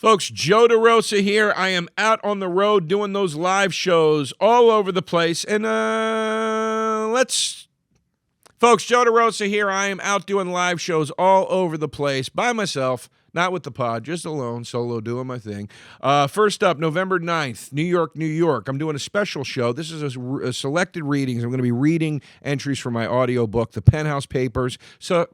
Folks, Joe DeRosa here. I am out on the road doing those live shows all over the place. And Folks, Joe DeRosa here. I am out doing live shows all over the place by myself. Not with the pod, just alone, solo, doing my thing. First up, November 9th, New York, New York. I'm doing a special show. This is a selected readings. I'm going to be reading entries from my audiobook, The Penthouse Papers,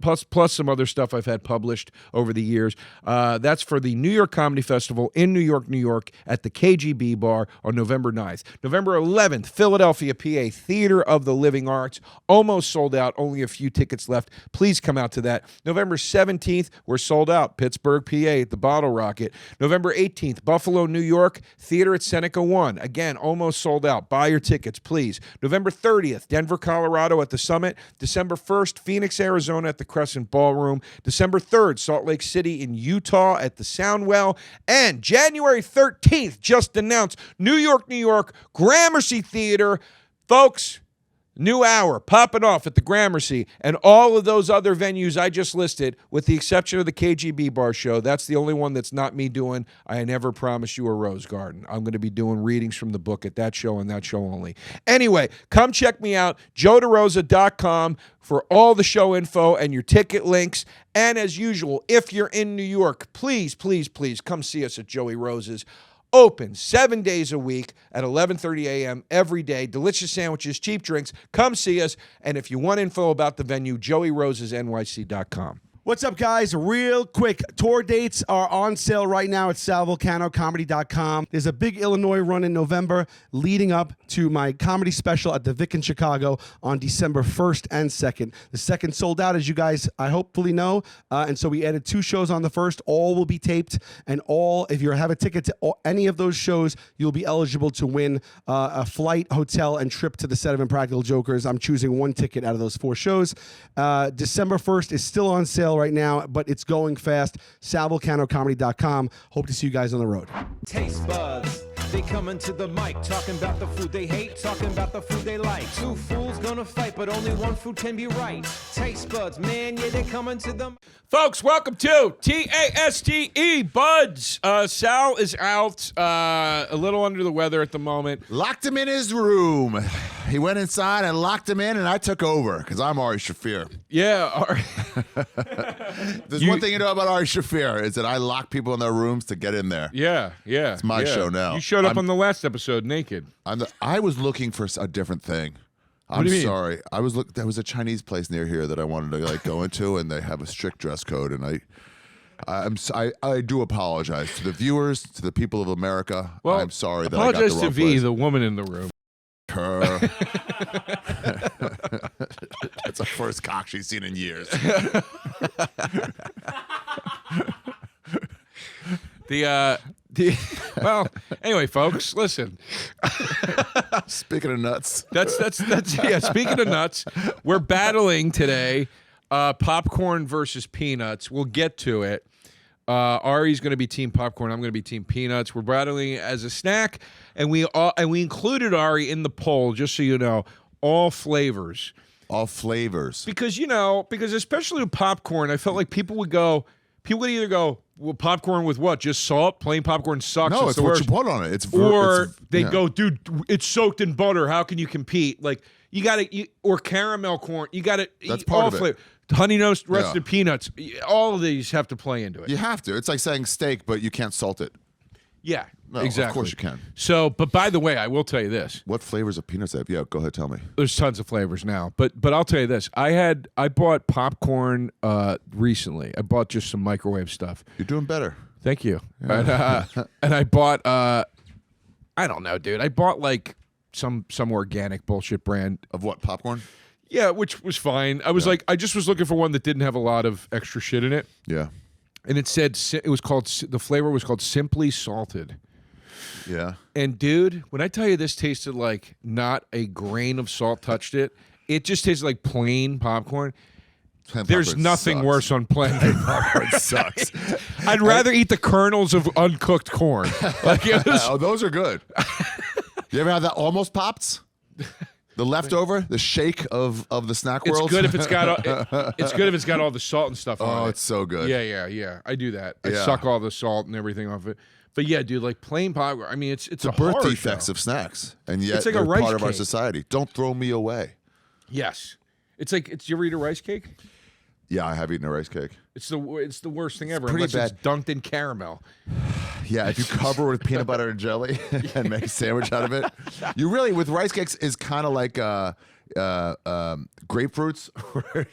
plus some other stuff I've had published over the years. That's for the New York Comedy Festival in New York, New York at the KGB Bar on November 9th. November 11th, Philadelphia, PA, Theater of the Living Arts. Almost sold out, only a few tickets left. Please come out to that. November 17th, we're sold out. Pittsburgh, PA at the Bottle Rocket. November 18th, Buffalo, New York, Theater at Seneca 1. Again, almost sold out. Buy your tickets, please. November 30th, Denver, Colorado at the Summit. December 1st, Phoenix, Arizona at the Crescent Ballroom. December 3rd, Salt Lake City in Utah at the Soundwell. And January 13th, just announced, New York, New York, Gramercy Theater. Folks, new hour, popping off at the Gramercy, and all of those other venues I just listed, with the exception of the KGB Bar show. That's the only one that's not me doing I Never Promised You a Rose Garden. I'm going to be doing readings from the book at that show and that show only. Anyway, come check me out, joederosa.com, for all the show info and your ticket links. And as usual, if you're in New York, please, please, please come see us at Joey Rose's. Open 7 days a week at 11:30 a.m. every day. Delicious sandwiches, cheap drinks. Come see us. And if you want info about the venue, joeyrosesnyc.com. What's up, guys? Real quick, tour dates are on sale right now at salvulcanocomedy.com. There's a big Illinois run in November leading up to my comedy special at the Vic in Chicago on December 1st and 2nd. The second sold out, as you guys, I hopefully know, and so we added 2 shows on the first. All will be taped, and if you have a ticket to any of those shows, you'll be eligible to win a flight, hotel, and trip to the set of Impractical Jokers. I'm choosing 1 ticket out of those 4 shows. December 1st is still on sale right now, but it's going fast. SalVulcanoComedy.com. Hope to see you guys on the road. Taste buds, they coming to the mic, talking about the food they hate, talking about the food they like. 2 fools gonna fight, but only 1 food can be right. Taste buds, man, yeah, they coming to the... Folks, welcome to TASTE Buds. Sal is out, a little under the weather at the moment. Locked him in his room. He went inside and locked him in, and I took over because I'm Ari Shaffir. Yeah, Ari. There's one thing you know about Ari Shaffir is that I lock people in their rooms to get in there. Yeah. It's my show now. You showed up on the last episode naked. I was looking for a different thing. What do you mean? Sorry. There was a Chinese place near here that I wanted to go into, and they have a strict dress code, and I do apologize to the viewers, to the people of America. Well, I'm sorry that I got the wrong apologize to V, place. the woman in the room. Her. That's the first cock she's seen in years. Well, anyway, folks, listen. Speaking of nuts. That's speaking of nuts, we're battling today, popcorn versus peanuts. We'll get to it. Ari's going to be team popcorn. I'm going to be team peanuts. We're battling as a snack, and we included Ari in the poll, just so you know, all flavors. All flavors. Because especially with popcorn, I felt like people would either go, well, popcorn with what? Just salt? Plain popcorn sucks. No, it's the what worst. you put on it. They'd go, dude, it's soaked in butter. How can you compete? Like, you got to, or caramel corn. You got to eat all flavor. Honey nose roasted peanuts. All of these have to play into it. You have to. It's like saying steak, but you can't salt it. Yeah, no, exactly. Of course you can. So, but by the way, I will tell you this. What flavors of peanuts have? Yeah, go ahead, tell me. There's tons of flavors now, but I'll tell you this. I bought popcorn recently. I bought just some microwave stuff. You're doing better. Thank you. Yeah. And I bought I don't know, dude. I bought like some organic bullshit brand of what, popcorn? Yeah, which was fine. I was I just was looking for one that didn't have a lot of extra shit in it. Yeah. And it said the flavor was called Simply Salted. Yeah. And dude, when I tell you this tasted like not a grain of salt touched it, it just tasted like plain popcorn. There's nothing worse on plain popcorn. Sucks. I'd rather eat the kernels of uncooked corn. Oh, those are good. You ever had that almost pops? The leftover, the shake of the snack world. It's good if it's got it's good if it's got all the salt and stuff on it. Oh, it's so good. Yeah. I do that. I Yeah. suck all the salt and everything off it. But yeah, dude, like plain popcorn. I mean, it's The a birth horror defects show. of snacks, and yet It's like a they're rice part of our cake. society. Don't throw me away. Yes, it's like you ever eat a rice cake? Yeah, I have eaten a rice cake. It's the worst thing ever. pretty Unless it's bad. dunked in caramel. Yeah, if you cover it with peanut butter and jelly and make a sandwich out of it, you really with rice cakes is kind of like grapefruits. Where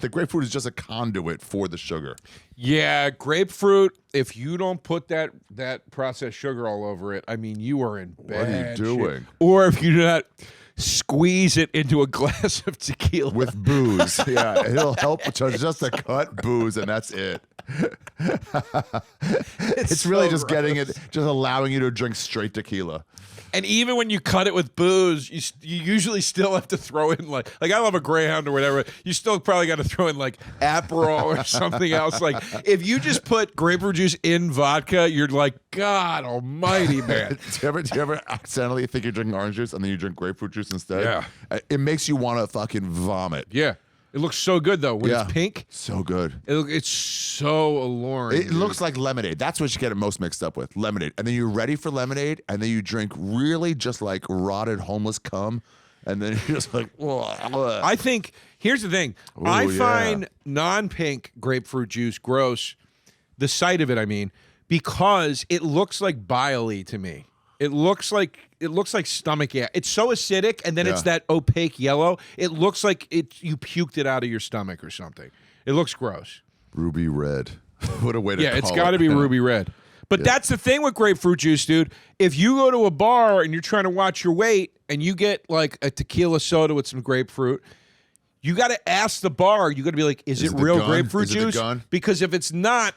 the grapefruit is just a conduit for the sugar. Yeah, grapefruit. If you don't put that processed sugar all over it, I mean, you are in bad What are you doing? shape. Or if you do not squeeze it into a glass of tequila With booze, yeah, it'll help just a cut booze, and that's it. It's really so just getting it, gross. just allowing you to drink straight tequila. And even when you cut it with booze, you usually still have to throw in like I love a Greyhound or whatever. You still probably got to throw in like Aperol or something else. Like if you just put grapefruit juice in vodka, you're like, God Almighty, man. Do you ever accidentally think you're drinking orange juice and then you drink grapefruit juice instead? Yeah. It makes you want to fucking vomit. Yeah, it looks so good though when Yeah. it's pink. So good. It's so alluring. It dude. looks like lemonade. That's what you get it most mixed up with. Lemonade. And then you're ready for lemonade, and then you drink really just like rotted homeless cum, and then you're just like, ugh. I think here's the thing. I yeah. find non-pink grapefruit juice gross. The sight of it, I mean, because it looks like bile-y to me. It looks like stomach acid. It's so acidic, and then it's Yeah. that opaque yellow. It looks like you puked it out of your stomach or something. It looks gross. Ruby red. What a way to Yeah, call it's it. got to be ruby red. But that's the thing with grapefruit juice, dude. If you go to a bar and you're trying to watch your weight and you get like a tequila soda with some grapefruit, you got to ask the bar. You got to be like, is it it the real gun? grapefruit Is it the juice? gun? Because if it's not,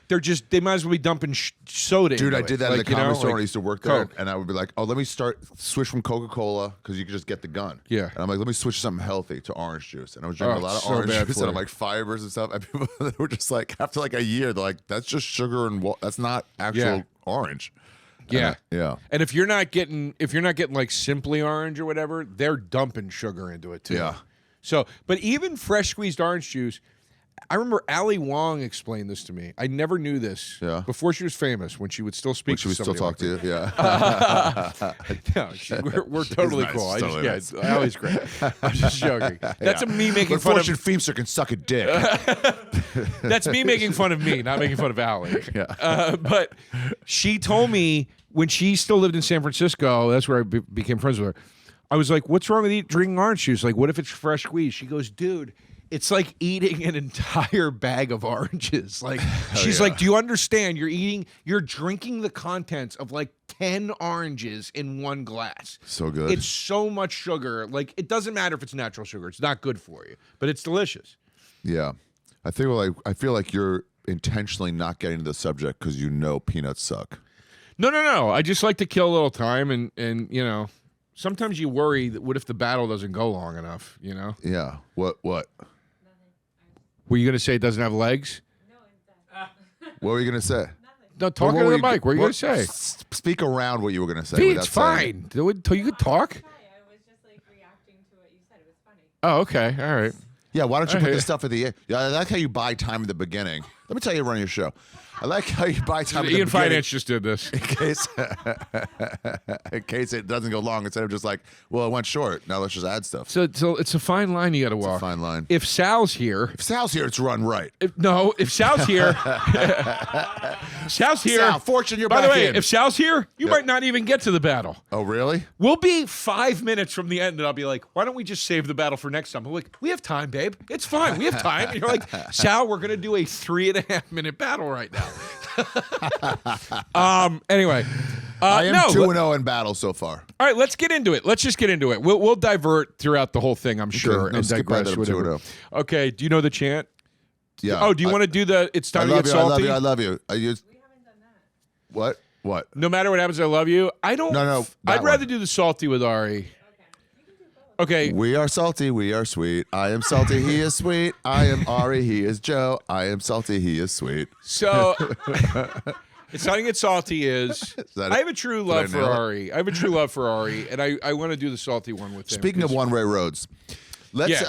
they might as well be dumping soda. Dude, into I it. did that in Like, the you know, comedy store like when I used to work there, Coke. and I would be like, oh, let me switch from Coca-Cola, because you could just get the gun. Yeah. And I'm like, let me switch to something healthy, to orange juice. And I was drinking a lot of so orange bad juice, for and I'm you. like, fibers and stuff. And people they were just like, after like a year, they're like, that's just sugar and that's not actual Yeah. orange. Yeah, Yeah. And if you're not getting like Simply Orange or whatever, they're dumping sugar into it too. Yeah. So, but even fresh squeezed orange juice, I remember Ali Wong explained this to me. I never knew this. Yeah. Before she was famous, when she would still speak Should we to still somebody talk to you? Yeah. No, we're totally nice, cool. totally nice. Ali's great. I'm just joking. That's me making fun Unfortunate of. Feemster can suck a dick. That's me making fun of me, not making fun of Ali. Yeah. But she told me when she still lived in San Francisco, that's where I became friends with her. I was like, what's wrong with drinking orange juice? Like, what if it's fresh squeezed? She goes, dude, it's like eating an entire bag of oranges. Like, she's like, do you understand? You're drinking the contents of like 10 oranges in one glass. So good. It's so much sugar. Like, it doesn't matter if it's natural sugar. It's not good for you, but it's delicious. Yeah. I feel like you're intentionally not getting to the subject because you know peanuts suck. No. I just like to kill a little time and you know, sometimes you worry that what if the battle doesn't go long enough, you know? Yeah. What? Were you going to say it doesn't have legs? What were you gonna say? No, talk into the mic. What are you going to say? Speak around what you were gonna say. Pete, without it's saying fine. Until you could talk. I was just like reacting to what you said. It was funny. Oh, okay. All right. it. Yeah. Why don't you I put hear this you. stuff at the end? Yeah. I like how you buy time at the beginning. Let me tell you, running your show. I like how you buy time at the Ian beginning. Finance just did this. in case it doesn't go long, instead of just like, well, it went short. Now let's just add stuff. So it's a fine line you got to walk. Fine line. If Sal's here, If Sal's here, it's run right. if Sal's here, Sal's here. Sal, Fortune, you're By back the way, in. if Sal's here, you might not even get to the battle. Oh, really? We'll be 5 minutes from the end, and I'll be like, why don't we just save the battle for next time? I'm like, we have time, babe. It's fine. We have time. And you're like, Sal, we're going to do a 3.5 minute battle right now. Anyway. I am no, 2-0 in battle so far. all right, let's get into it. Let's just get into it. We'll divert throughout the whole thing, I'm sure, no, and skip right digress. that I'm Whatever. 2-0. Okay, do you know the chant? Yeah. Oh, do you want to do the it's I time to love get you. I love salty? you. I love you. I use We haven't done that. what? What? No matter what happens, I love you. I don't. No, that I'd rather one. do the salty with Ari. Okay. You can do both. Okay. We are salty. We are sweet. I am salty. He is sweet. I am Ari. He is Joe. I am salty. He is sweet. So, It's Starting to Get Salty is I have a true love for Ari. I have a true love for Ari, and I want to do the salty one with him. Speaking of one-way roads, let's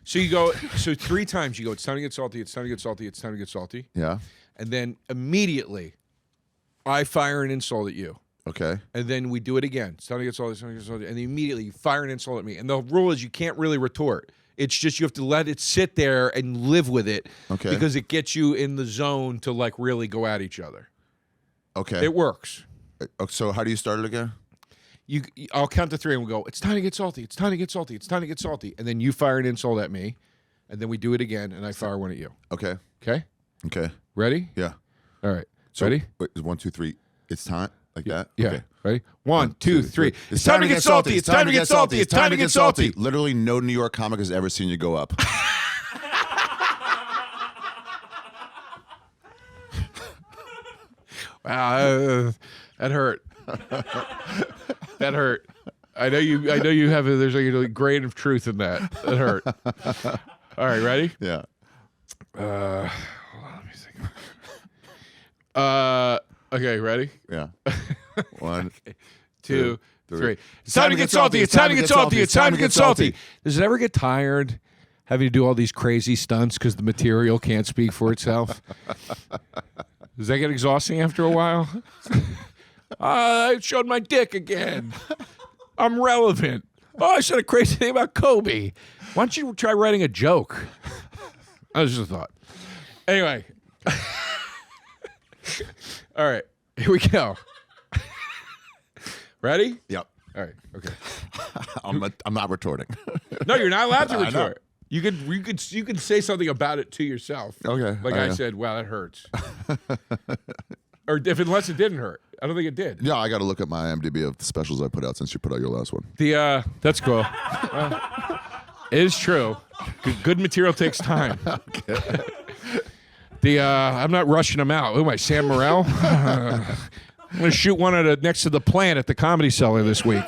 so you go 3 times you go, it's time to get salty, it's time to get salty, it's time to get salty. Yeah. And then immediately I fire an insult at you. Okay. And then we do it again. It's time to get salty, it's time to get salty. And then immediately you fire an insult at me. And the rule is you can't really retort. It's just you have to let it sit there and live with it. Okay. Because it gets you in the zone to like really go at each other. Okay. It works. So how do you start it again? I'll count to 3 and we'll go, it's time to get salty, it's time to get salty, it's time to get salty. And then you fire an insult at me. And then we do it again and I fire one at you. Okay. Okay? Okay. Ready? Yeah. All right. So, ready? Wait, 1, 2, 3. It's time? Like that? Yeah. Okay. Ready? 1, 2, 3. It's time to get salty. It's time to get salty. It's time to get salty. Literally no New York comic has ever seen you go up. Wow, that hurt. That hurt. I know you have there's like a grain of truth in that. That hurt. All right, ready? Yeah. Hold on, let me think. Okay, ready? Yeah. 1, 2, 3. It's time to get salty. It's time to get salty. It's time to get salty. Does it ever get tired having to do all these crazy stunts because the material can't speak for itself? Does that get exhausting after a while? I showed my dick again. I'm relevant. Oh, I said a crazy thing about Kobe. Why don't you try writing a joke? That was just a thought. Anyway. All right. Here we go. Ready? Yep. All right. Okay. I'm not retorting. No, you're not allowed to retort. You could say something about it to yourself. Okay. Like I said, wow, that hurts. Or unless it didn't hurt. I don't think it did. Yeah, I got to look at my IMDb of the specials I put out since you put out your last one. That's cool. It is true. Good material takes time. Okay. I'm not rushing them out. Who am I, Sam Morril? I'm going to shoot one next to the plant at the Comedy Cellar this week.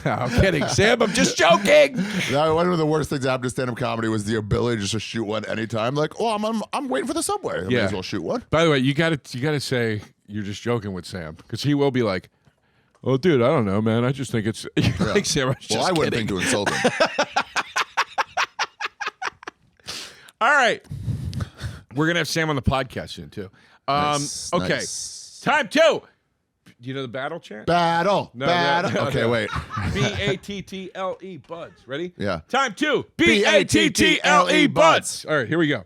I'm kidding, Sam. I'm just joking. No, one of the worst things that happened to stand-up comedy was the ability just to shoot one anytime. Like, oh, I'm waiting for the subway. I may as well shoot one. By the way, you got to say you're just joking with Sam because he will be like, "Oh, dude, I don't know, man. I just think it's like Sam." I wouldn't think to insult him. All right, we're gonna have Sam on the podcast soon too. Nice, okay, nice. Time 2. Do you know the battle chant? Battle. No, battle. no, okay, no. wait. BATTLE buds. Ready? Yeah. Time 2. BATTLE buds. All right, here we go.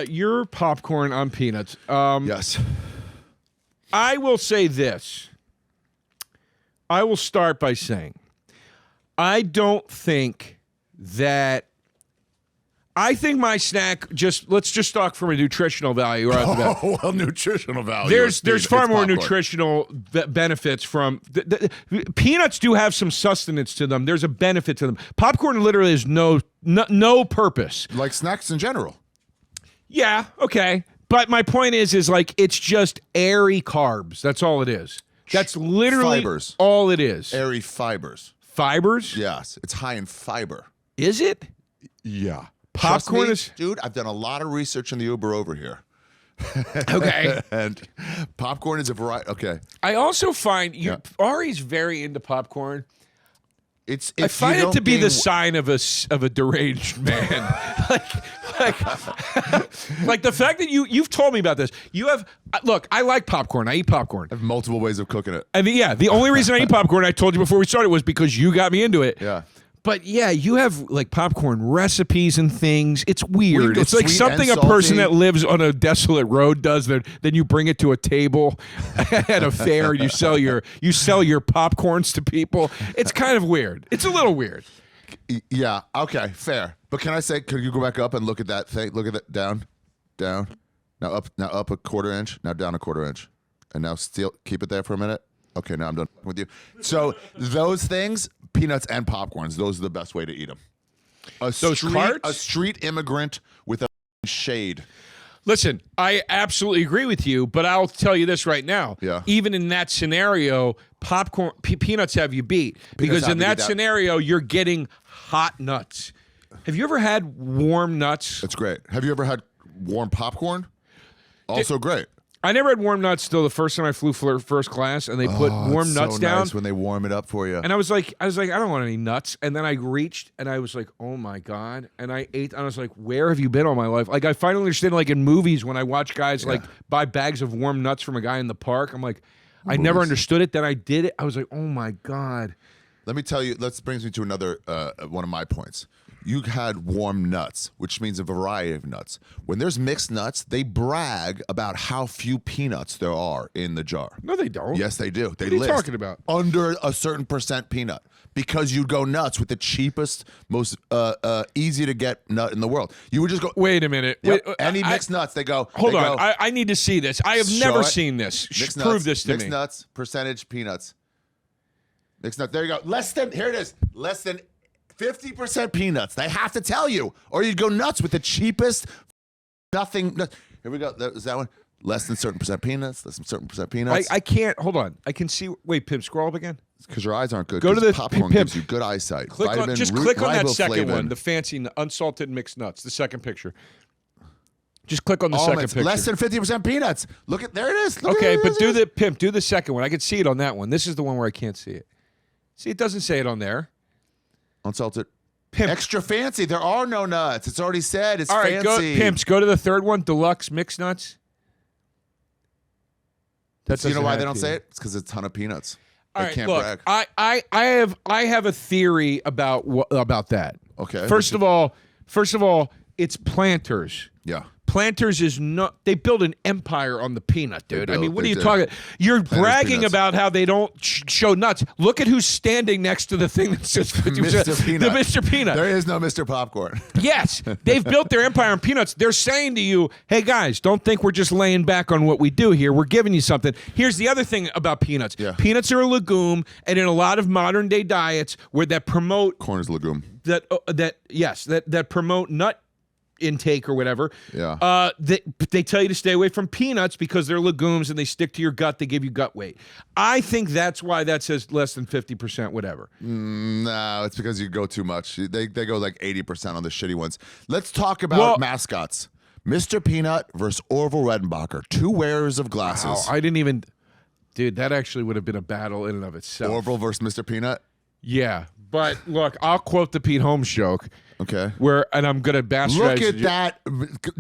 Your popcorn on peanuts. Yes. I will say this. I will start by saying I don't think that. I think my snack let's just talk from a nutritional value right off the bat. Oh, well, nutritional value. There's far more popcorn. nutritional benefits from peanuts. Do have some sustenance to them. There's a benefit to them. Popcorn literally has no purpose. Like snacks in general. Yeah, okay. But my point is like it's just airy carbs. That's all it is. That's literally Fibers. all it is. Airy fibers. Fibers? Yes, it's high in fiber. Is it? Yeah. Popcorn is, dude. I've done a lot of research in the Uber over here. Okay. And popcorn is a variety. Okay. I also find Ari's very into popcorn. I find it to be the sign of a deranged man. like the fact that you've told me about this. You have look. I like popcorn. I eat popcorn. I have multiple ways of cooking it. And the only reason I eat popcorn, I told you before we started, was because you got me into it. Yeah. But yeah, you have like popcorn recipes and things. It's weird. It's like something a person that lives on a desolate road does. Then you bring it to a table at a fair. And you sell your popcorns to people. It's kind of weird. It's a little weird. Yeah. Okay. Fair. But can I say? Could you go back up and look at that thing? Look at that. Down. Now up a quarter inch. Now down a quarter inch. And now still keep it there for a minute. Okay, now I'm done with you. So those things, peanuts and popcorns, those are the best way to eat them. A street immigrant with a shade. Listen, I absolutely agree with you, but I'll tell you this right now. Yeah. Even in that scenario, peanuts have you beat. Because in that scenario, you're getting hot nuts. Have you ever had warm nuts? That's great. Have you ever had warm popcorn? Also great. I never had warm nuts till the first time I flew for first class, and they put warm it's nuts so down. Nice when they warm it up for you. And I was like, I don't want any nuts. And then I reached, and I was like, oh my god! And I ate. And I was like, where have you been all my life? Like I finally understand. Like in movies, when I watch guys like buy bags of warm nuts from a guy in the park, I'm like, I never understood it. Then I did it. I was like, oh my god. Let me tell you. That brings me to another one of my points. You had warm nuts, which means a variety of nuts. When there's mixed nuts, they brag about how few peanuts there are in the jar. No, they don't. Yes, they do. They What are you list talking about? under a certain percent peanut because you'd go nuts with the cheapest, most easy to get nut in the world. You would just go. Wait a minute. Yep, Wait, any mixed nuts, they go. Hold they on. go, I need to see this. I have Show never it. seen this. Mixed Prove nuts, this to mixed me. nuts, percentage peanuts. Mixed nuts. There you go. Here it is. Less than 50% peanuts. They have to tell you, or you'd go nuts with the cheapest nothing. Here we go. Is that one? Less than certain percent peanuts. Less than certain percent peanuts. I can't. Hold on. I can see. Wait, Pimp, scroll up again. Because your eyes aren't good. Go to 'cause the popcorn Pimp. gives you good eyesight. Click on, Vitamin, just click on that second riboflavin. one, the fancy unsalted mixed nuts, the second picture. Just click on the Almonds, second picture. less than 50% peanuts. Look at there it is. Look Okay, at it. but do the Pimp. Do the second one. I can see it on that one. This is the one where I can't see it. See, it doesn't say it on there. Unsalted. Pimp. Extra fancy. There are no nuts. It's already said. It's All right, fancy. go Pimps. Go to the third one, deluxe mixed nuts. You know why they don't say it? It's because it's a ton of peanuts. All They right, can't look, brag. I have a theory about that. Okay. First of all, it's Planters. Yeah. Planters is not. They build an empire on the peanut, dude. I mean, what are they you do. talking? You're bragging peanuts. about how they don't show nuts. Look at who's standing next to the thing that says Mr. Peanut. The Mr. Peanut. There is no Mr. Popcorn. Yes, they've built their empire on peanuts. They're saying to you, hey, guys, don't think we're just laying back on what we do here. We're giving you something. Here's the other thing about peanuts. Yeah. Peanuts are a legume, and in a lot of modern day diets where that promote Corn is a legume. that promote nut intake or whatever. Yeah. They tell you to stay away from peanuts because they're legumes and they stick to your gut. They give you gut weight. I think that's why that says less than 50%, whatever. No, it's because you go too much. They go like 80% on the shitty ones. Let's talk about mascots. Mr. Peanut versus Orville Redenbacher, two wearers of glasses. Wow, I didn't even... Dude, that actually would have been a battle in and of itself. Orville versus Mr. Peanut? Yeah. But look, I'll quote the Pete Holmes joke. Okay. And I'm going to bastardize... Look at that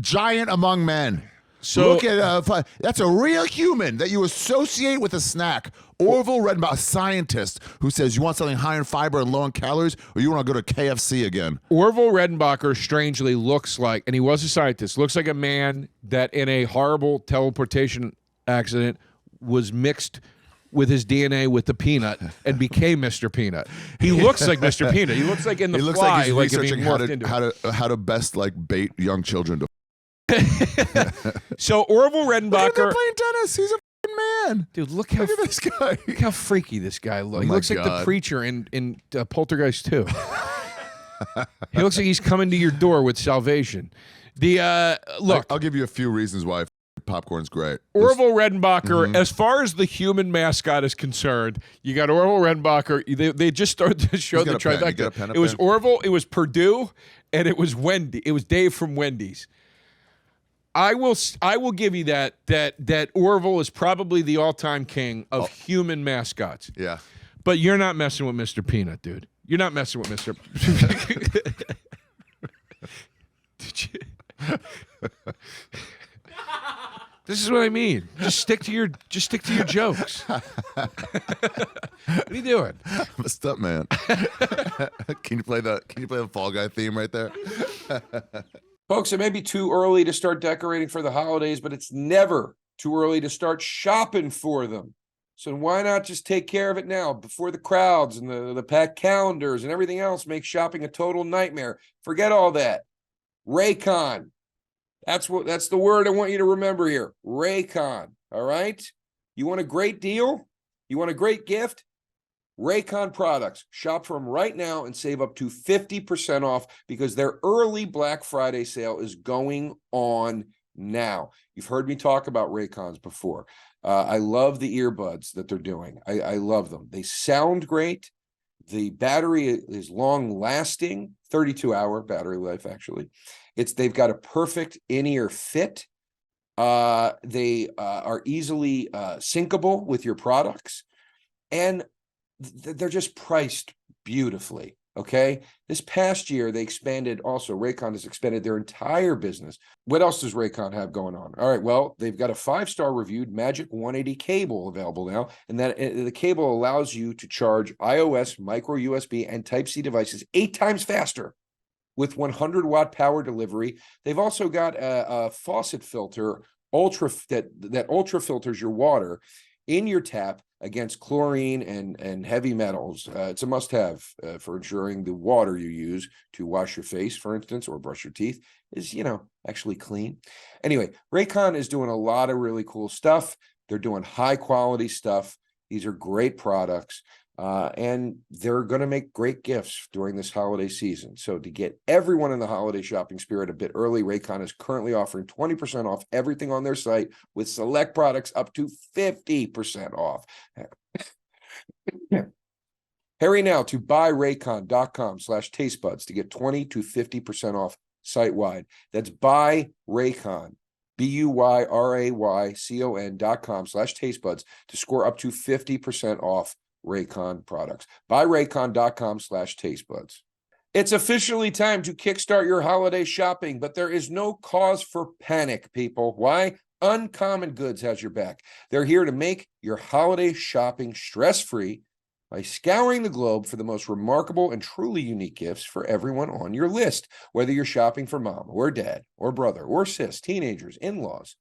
giant among men. So look at that's a real human that you associate with a snack. Orville Redenbacher, a scientist who says you want something high in fiber and low in calories, or you want to go to KFC again. Orville Redenbacher strangely looks like, and he was a scientist, looks like a man that in a horrible teleportation accident was mixed with his DNA with the peanut and became Mr. Peanut. He looks like Mr. Peanut. He looks like in the He looks Fly, like he's like researching being morphed into. how to best like bait young children to. So Orville Look at him Redenbacher, playing tennis. He's a f***ing man. dude, look how Look at this guy. look how freaky this guy looks. He my looks like the God. preacher in Poltergeist 2. He looks like he's coming to your door with salvation. The look, I'll give you a few reasons why popcorn's great. Orville Redenbacher, Mm-hmm. as far as the human mascot is concerned, you got Orville Redenbacher. They just started to show the got a pen. You trifecta. got a pen up It was there? Orville, it was Purdue, and it was Wendy. It was Dave from Wendy's. I will give you that Orville is probably the all-time king of human mascots. Yeah. But you're not messing with Mr. Peanut, dude. You're not messing with Mr. Did you? This is what I mean. Just stick to your jokes. What are you doing? I'm a stunt man. Can you play the Fall Guy theme right there? Folks, it may be too early to start decorating for the holidays, but it's never too early to start shopping for them. So why not just take care of it now before the crowds and the packed calendars and everything else makes shopping a total nightmare? Forget all that. Raycon. That's the word I want you to remember here. Raycon. All right? You want a great deal? You want a great gift? Raycon products. Shop from right now and save up to 50% off because their early Black Friday sale is going on now. You've heard me talk about Raycons before. I love the earbuds that they're doing. I love them. They sound great. The battery is long lasting, 32-hour battery life, actually. They've got a perfect in-ear fit. They are easily syncable with your products, and they're just priced beautifully. Okay. This past year, they expanded also. Raycon has expanded their entire business. What else does Raycon have going on? All right. Well, they've got a 5-star reviewed Magic 180 cable available now. And that the cable allows you to charge iOS, micro USB, and Type-C devices 8 times faster with 100-watt power delivery. They've also got a faucet filter that ultra filters your water in your tap against chlorine and heavy metals. It's a must-have for ensuring the water you use to wash your face, for instance, or brush your teeth is, actually clean. Anyway, Raycon is doing a lot of really cool stuff. They're doing high-quality stuff. These are great products, and they're going to make great gifts during this holiday season. So to get everyone in the holiday shopping spirit a bit early, Raycon is currently offering 20% off everything on their site with select products up to 50% off. Hurry now to buyraycon.com/tastebuds to get 20 to 50% off site-wide. That's buyraycon, BUYRAYCON.com/tastebuds to score up to 50% off Raycon products. Buyraycon.com/tastebuds. It's officially time to kickstart your holiday shopping, but there is no cause for panic, people. Why? Uncommon Goods has your back. They're here to make your holiday shopping stress-free by scouring the globe for the most remarkable and truly unique gifts for everyone on your list, whether you're shopping for mom or dad or brother or sis, teenagers, in-laws,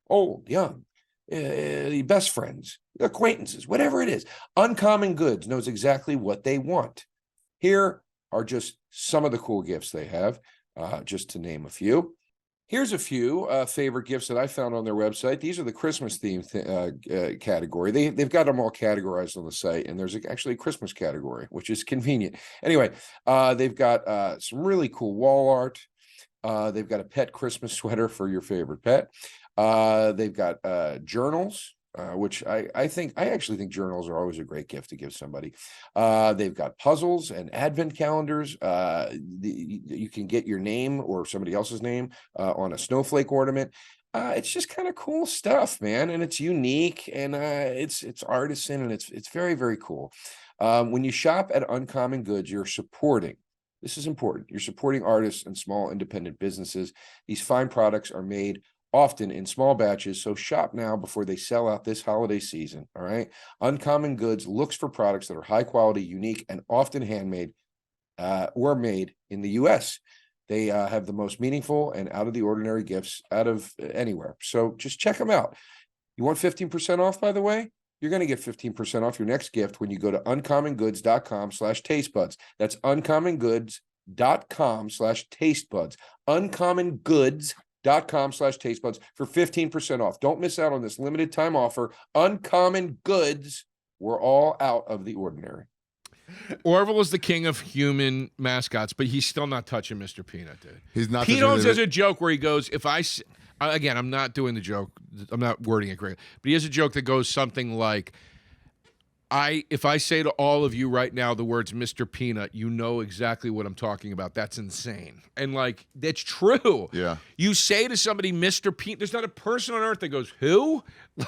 old, young, best friends, acquaintances, whatever it is. Uncommon Goods knows exactly what they want. Here are just some of the cool gifts they have, just to name a few. Here's a few favorite gifts that I found on their website. These are the Christmas theme category. They've got them all categorized on the site, and there's actually a Christmas category, which is convenient. Anyway, they've got some really cool wall art. They've got a pet Christmas sweater for your favorite pet. They've got journals, which I actually think journals are always a great gift to give somebody. They've got puzzles and advent calendars. You can get your name or somebody else's name on a snowflake ornament. It's just kind of cool stuff, man, and it's unique, and it's artisan, and it's very, very cool. When you shop at Uncommon Goods, you're supporting. This is important. You're supporting artists and small independent businesses. These fine products are made often in small batches, so shop now before they sell out this holiday season, all right? Uncommon Goods looks for products that are high quality, unique, and often handmade or made in the U.S. They have the most meaningful and out-of-the-ordinary gifts out of anywhere, so just check them out. You want 15% off, by the way? You're going to get 15% off your next gift when you go to uncommongoods.com/tastebuds. That's uncommongoods.com/tastebuds. Uncommongoods.com/tastebuds for 15% off. Don't miss out on this limited time offer. Uncommon Goods. We're all out of the ordinary. Orville is the king of human mascots, but he's still not touching Mr. Peanut, dude. He's not. Pete Holmes has a joke where he goes, again, I'm not doing the joke. I'm not wording it great, but he has a joke that goes something like, if I say to all of you right now the words Mr. Peanut, you know exactly what I'm talking about. That's insane. And like, that's true. Yeah. You say to somebody Mr. Peanut, there's not a person on earth that goes, who?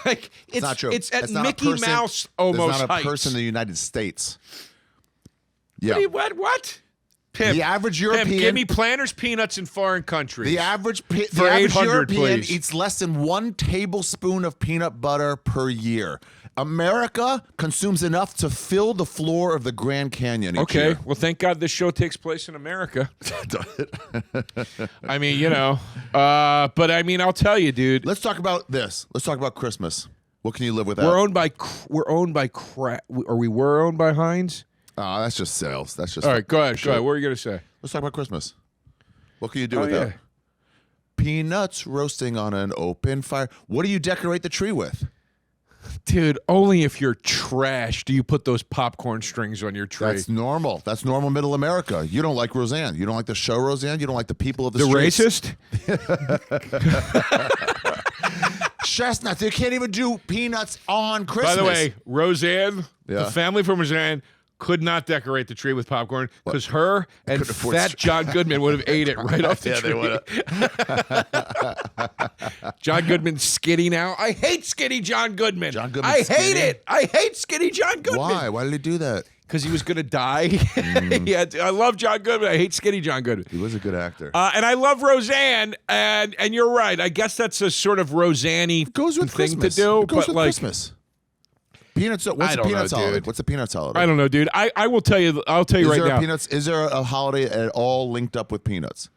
Like, it's not true. It's at That's not Mickey a person, Mouse almost There's not a heights. person in the United States. Yeah. What? Pimp. The average European. Pimp, give me Planters peanuts in foreign countries. The average For 800, European please. eats less than 1 tablespoon of peanut butter per year. America consumes enough to fill the floor of the Grand Canyon each Okay, year. well, thank God this show takes place in America. I mean, but I mean, I'll tell you, dude. Let's talk about this. Let's talk about Christmas. What can you live without? We're owned by Heinz? That's just sales. That's just All right, go ahead. sure. What are you gonna say? Let's talk about Christmas. What can you do without? Yeah. Peanuts roasting on an open fire. What do you decorate the tree with? Dude, only if you're trash do you put those popcorn strings on your tree. That's normal. That's normal middle America. You don't like Roseanne. You don't like the show Roseanne. You don't like the people of the streets. Racist? Chestnuts. You can't even do peanuts on Christmas. By the way, Roseanne, Yeah. the family from Roseanne, could not decorate the tree with popcorn because her and Couldn't afford fat John Goodman would have ate it right off the Yeah, tree. they would. John Goodman skinny now. I hate skinny John Goodman. John Goodman I hate skinny? it. I hate skinny John Goodman. Why? Why did he do that? Because he was going to die. Yeah, I love John Goodman. I hate skinny John Goodman. He was a good actor. And I love Roseanne, and you're right. I guess that's a sort of Roseanne-y Goes with thing Christmas. to do. It goes but with like, Peanuts. What's I the don't Peanuts know, holiday? dude. What's the Peanuts holiday? I don't know, dude. I will tell you. I'll tell you Is right there now. Is there a holiday at all linked up with peanuts?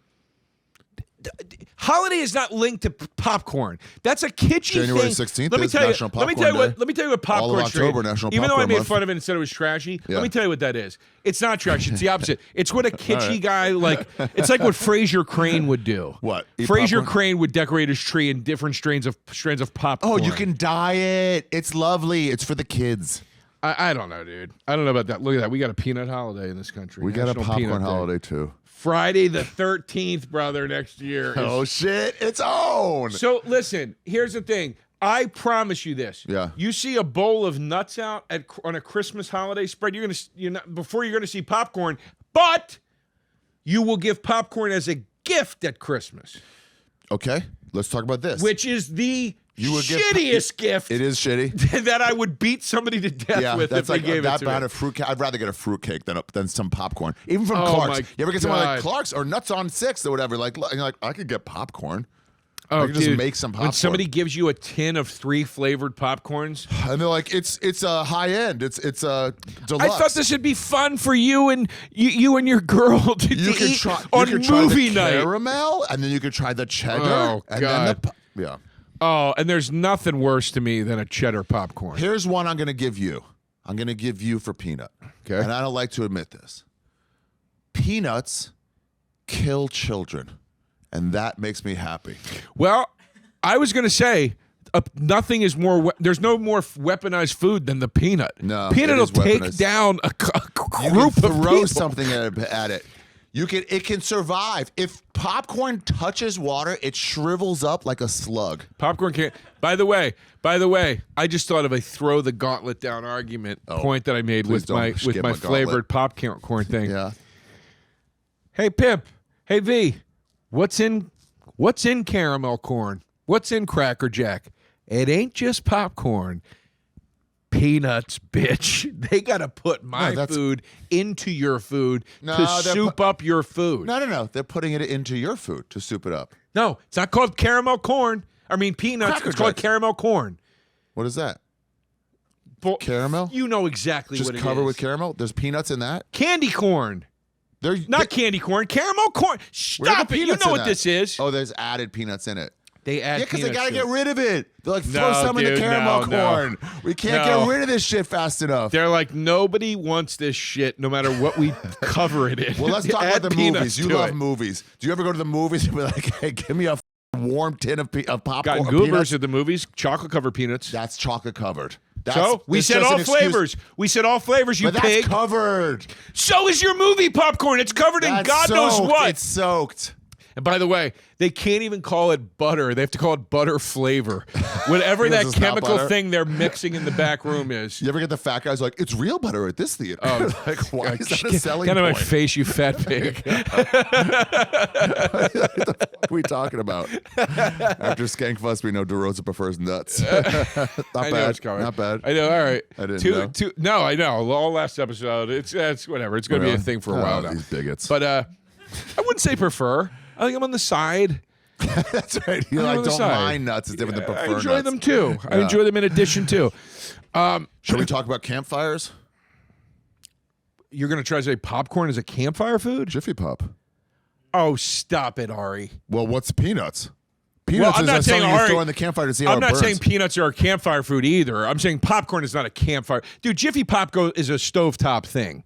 Holiday is not linked to popcorn. That's a kitschy January thing. 16th Let me is tell you. National Let me tell you Popcorn what. Day. Let me tell you what popcorn. All of October, National Even though I Popcorn made Month. fun of it and said it was trashy, Yeah. let me tell you what that is. It's not trashy. It's the opposite. It's what a kitschy guy like. It's like what Fraser Crane would do. What? Eat Fraser popcorn? Crane would decorate his tree in different strains of popcorn. Oh, you can dye it. It's lovely. It's for the kids. I don't know, dude. I don't know about that. Look at that. We got a peanut holiday in this country. We got a National popcorn Peanut Day. holiday too. Friday the 13th, brother, next year. Oh shit! It's on. So listen, here's the thing. I promise you this. Yeah. You see a bowl of nuts out on a Christmas holiday spread, you're gonna see popcorn, but you will give popcorn as a gift at Christmas, Okay, let's talk about this. which is the You would give- shittiest gift It is shitty. that I would beat somebody to death Yeah, with that's if like they gave that it to bad me. of fruit. I'd rather get a fruit cake than some popcorn, even from Oh, Clark's. my You ever get something like God. Clark's or Nuts on Six or whatever? Like, and you're like, I could get popcorn. Oh, I could just dude, make some popcorn. when somebody gives you a tin of 3 flavored popcorns, And they're like, it's a high end. It's a deluxe. I thought this would be fun for you and you and your girl to You could eat try on you could try movie the night. caramel, and then you could try the cheddar. Oh, and God. Then yeah. Oh, and there's nothing worse to me than a cheddar popcorn. Here's one I'm going to give you. I'm going to give you for peanut. Okay. And I don't like to admit this. Peanuts kill children, and that makes me happy. Well, I was going to say nothing is more. There's no more weaponized food than the peanut. No, peanut it will is take weaponized. down a You group can of throw people. something at it. It can survive. If popcorn touches water, it shrivels up like a slug. Popcorn can't. By the way, I just thought of a throw the gauntlet down argument point that I made please with don't my skip a flavored popcorn thing. Yeah. Hey Pimp, hey V, what's in caramel corn? What's in Cracker Jack? It ain't just popcorn. Peanuts, bitch. They gotta put my food into your food No, to they're soup up your food. No. They're putting it into your food to soup it up. No, it's not called caramel corn. I mean peanuts. Cracker It's called Jacks. caramel corn. What is that? Bo- Caramel? You know exactly Just what it covered is. with caramel? There's peanuts in that? Candy corn. They're Not candy corn. Caramel corn. where are the Stop it. You peanuts know in what that? this is. Oh, there's added peanuts in it. They add Yeah, because they peanuts gotta to get it. rid of it. They're like, throw No, some in the dude, caramel no. corn. We can't No. get rid of this shit fast enough. They're like, nobody wants this shit no matter what we cover it in. Well, let's talk Add about the peanuts movies. You to love it. movies. Do you ever go to the movies and be like, hey, give me a warm tin of popcorn? Got or goobers peanuts? at the movies, chocolate covered peanuts. That's chocolate covered. So we it's said just all an excuse- flavors. We said all flavors, you But that's pig. covered. So is your movie popcorn. It's covered in That's God knows soaked. what. It's soaked. And by the way, they can't even call it butter. They have to call it butter flavor. Whatever Because that it's not chemical butter. thing they're mixing in the back room is. You ever get the fat guys like, it's real butter at this theater? Oh, like, why is that a Get selling out of my point? face, you fat pig. What the fuck are we talking about? After Skankfuss, we know DeRosa prefers nuts. Not I know bad. it's coming. Not bad. I know. All right. I didn't know. No, I know. All last episode. It's whatever. It's going to be a Really? thing for a Oh, while now. These bigots. But I wouldn't say prefer. I think I'm on the side. That's right. You I'm on like the don't side. mind nuts. It's different than I prefer enjoy nuts. them too. I Yeah. enjoy them in addition too. Should we talk about campfires? You're going to try to say popcorn is a campfire food? Jiffy Pop. Oh, stop it, Ari. Well, what's peanuts? Peanuts I'm is not like saying something you Ari- throw in the campfire to see how I'm it not burns. saying peanuts are a campfire food either. I'm saying popcorn is not a campfire. Dude, Jiffy Pop is a stovetop thing.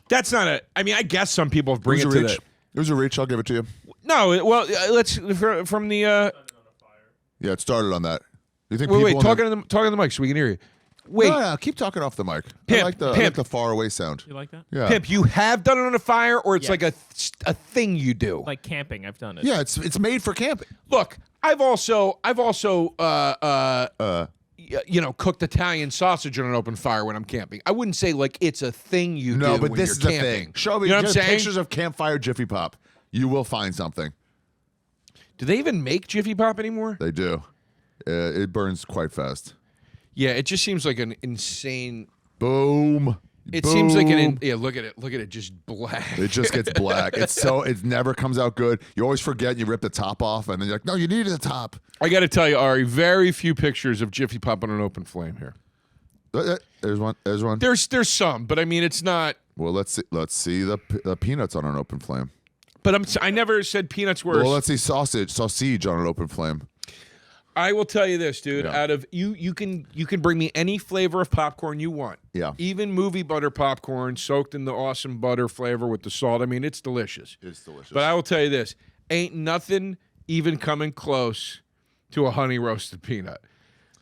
That's not a. I mean, I guess some people bring it to reach. the. It was a reach. I'll give it to you. No, well, let's from the. Yeah, it started on that. You think Wait, people talking to the mic so we can hear you. Wait, No, keep talking off the mic. Pimp, I like Pimp. the far away sound. You like that? Yeah. Pimp, you have done it on a fire, or it's Yes. like a thing you do. Like camping, I've done it. Yeah, it's made for camping. Look, I've also cooked Italian sausage on an open fire when I'm camping. I wouldn't say like it's a thing you do. No, but when this you're is the camping. thing. Show me You know what I'm just saying? pictures of campfire Jiffy Pop. You will find something. Do they even make Jiffy Pop anymore? They do. It burns quite fast. Yeah, it just seems like an insane. Boom. It Boom. seems like look at it, just black. It just gets black. It never comes out good. You always forget. And you rip the top off, and then you're like, no, you needed the top. I got to tell you, Ari, very few pictures of Jiffy Pop on an open flame here. There's one. There's one. There's some, but I mean, it's not. Well, let's see the peanuts on an open flame. But I never said peanuts were. Well, let's see sausage on an open flame. I will tell you this, dude. Yeah. Out of you can bring me any flavor of popcorn you want. Yeah. Even movie butter popcorn soaked in the awesome butter flavor with the salt. I mean, it's delicious. It's delicious. But I will tell you this: ain't nothing even coming close to a honey roasted peanut.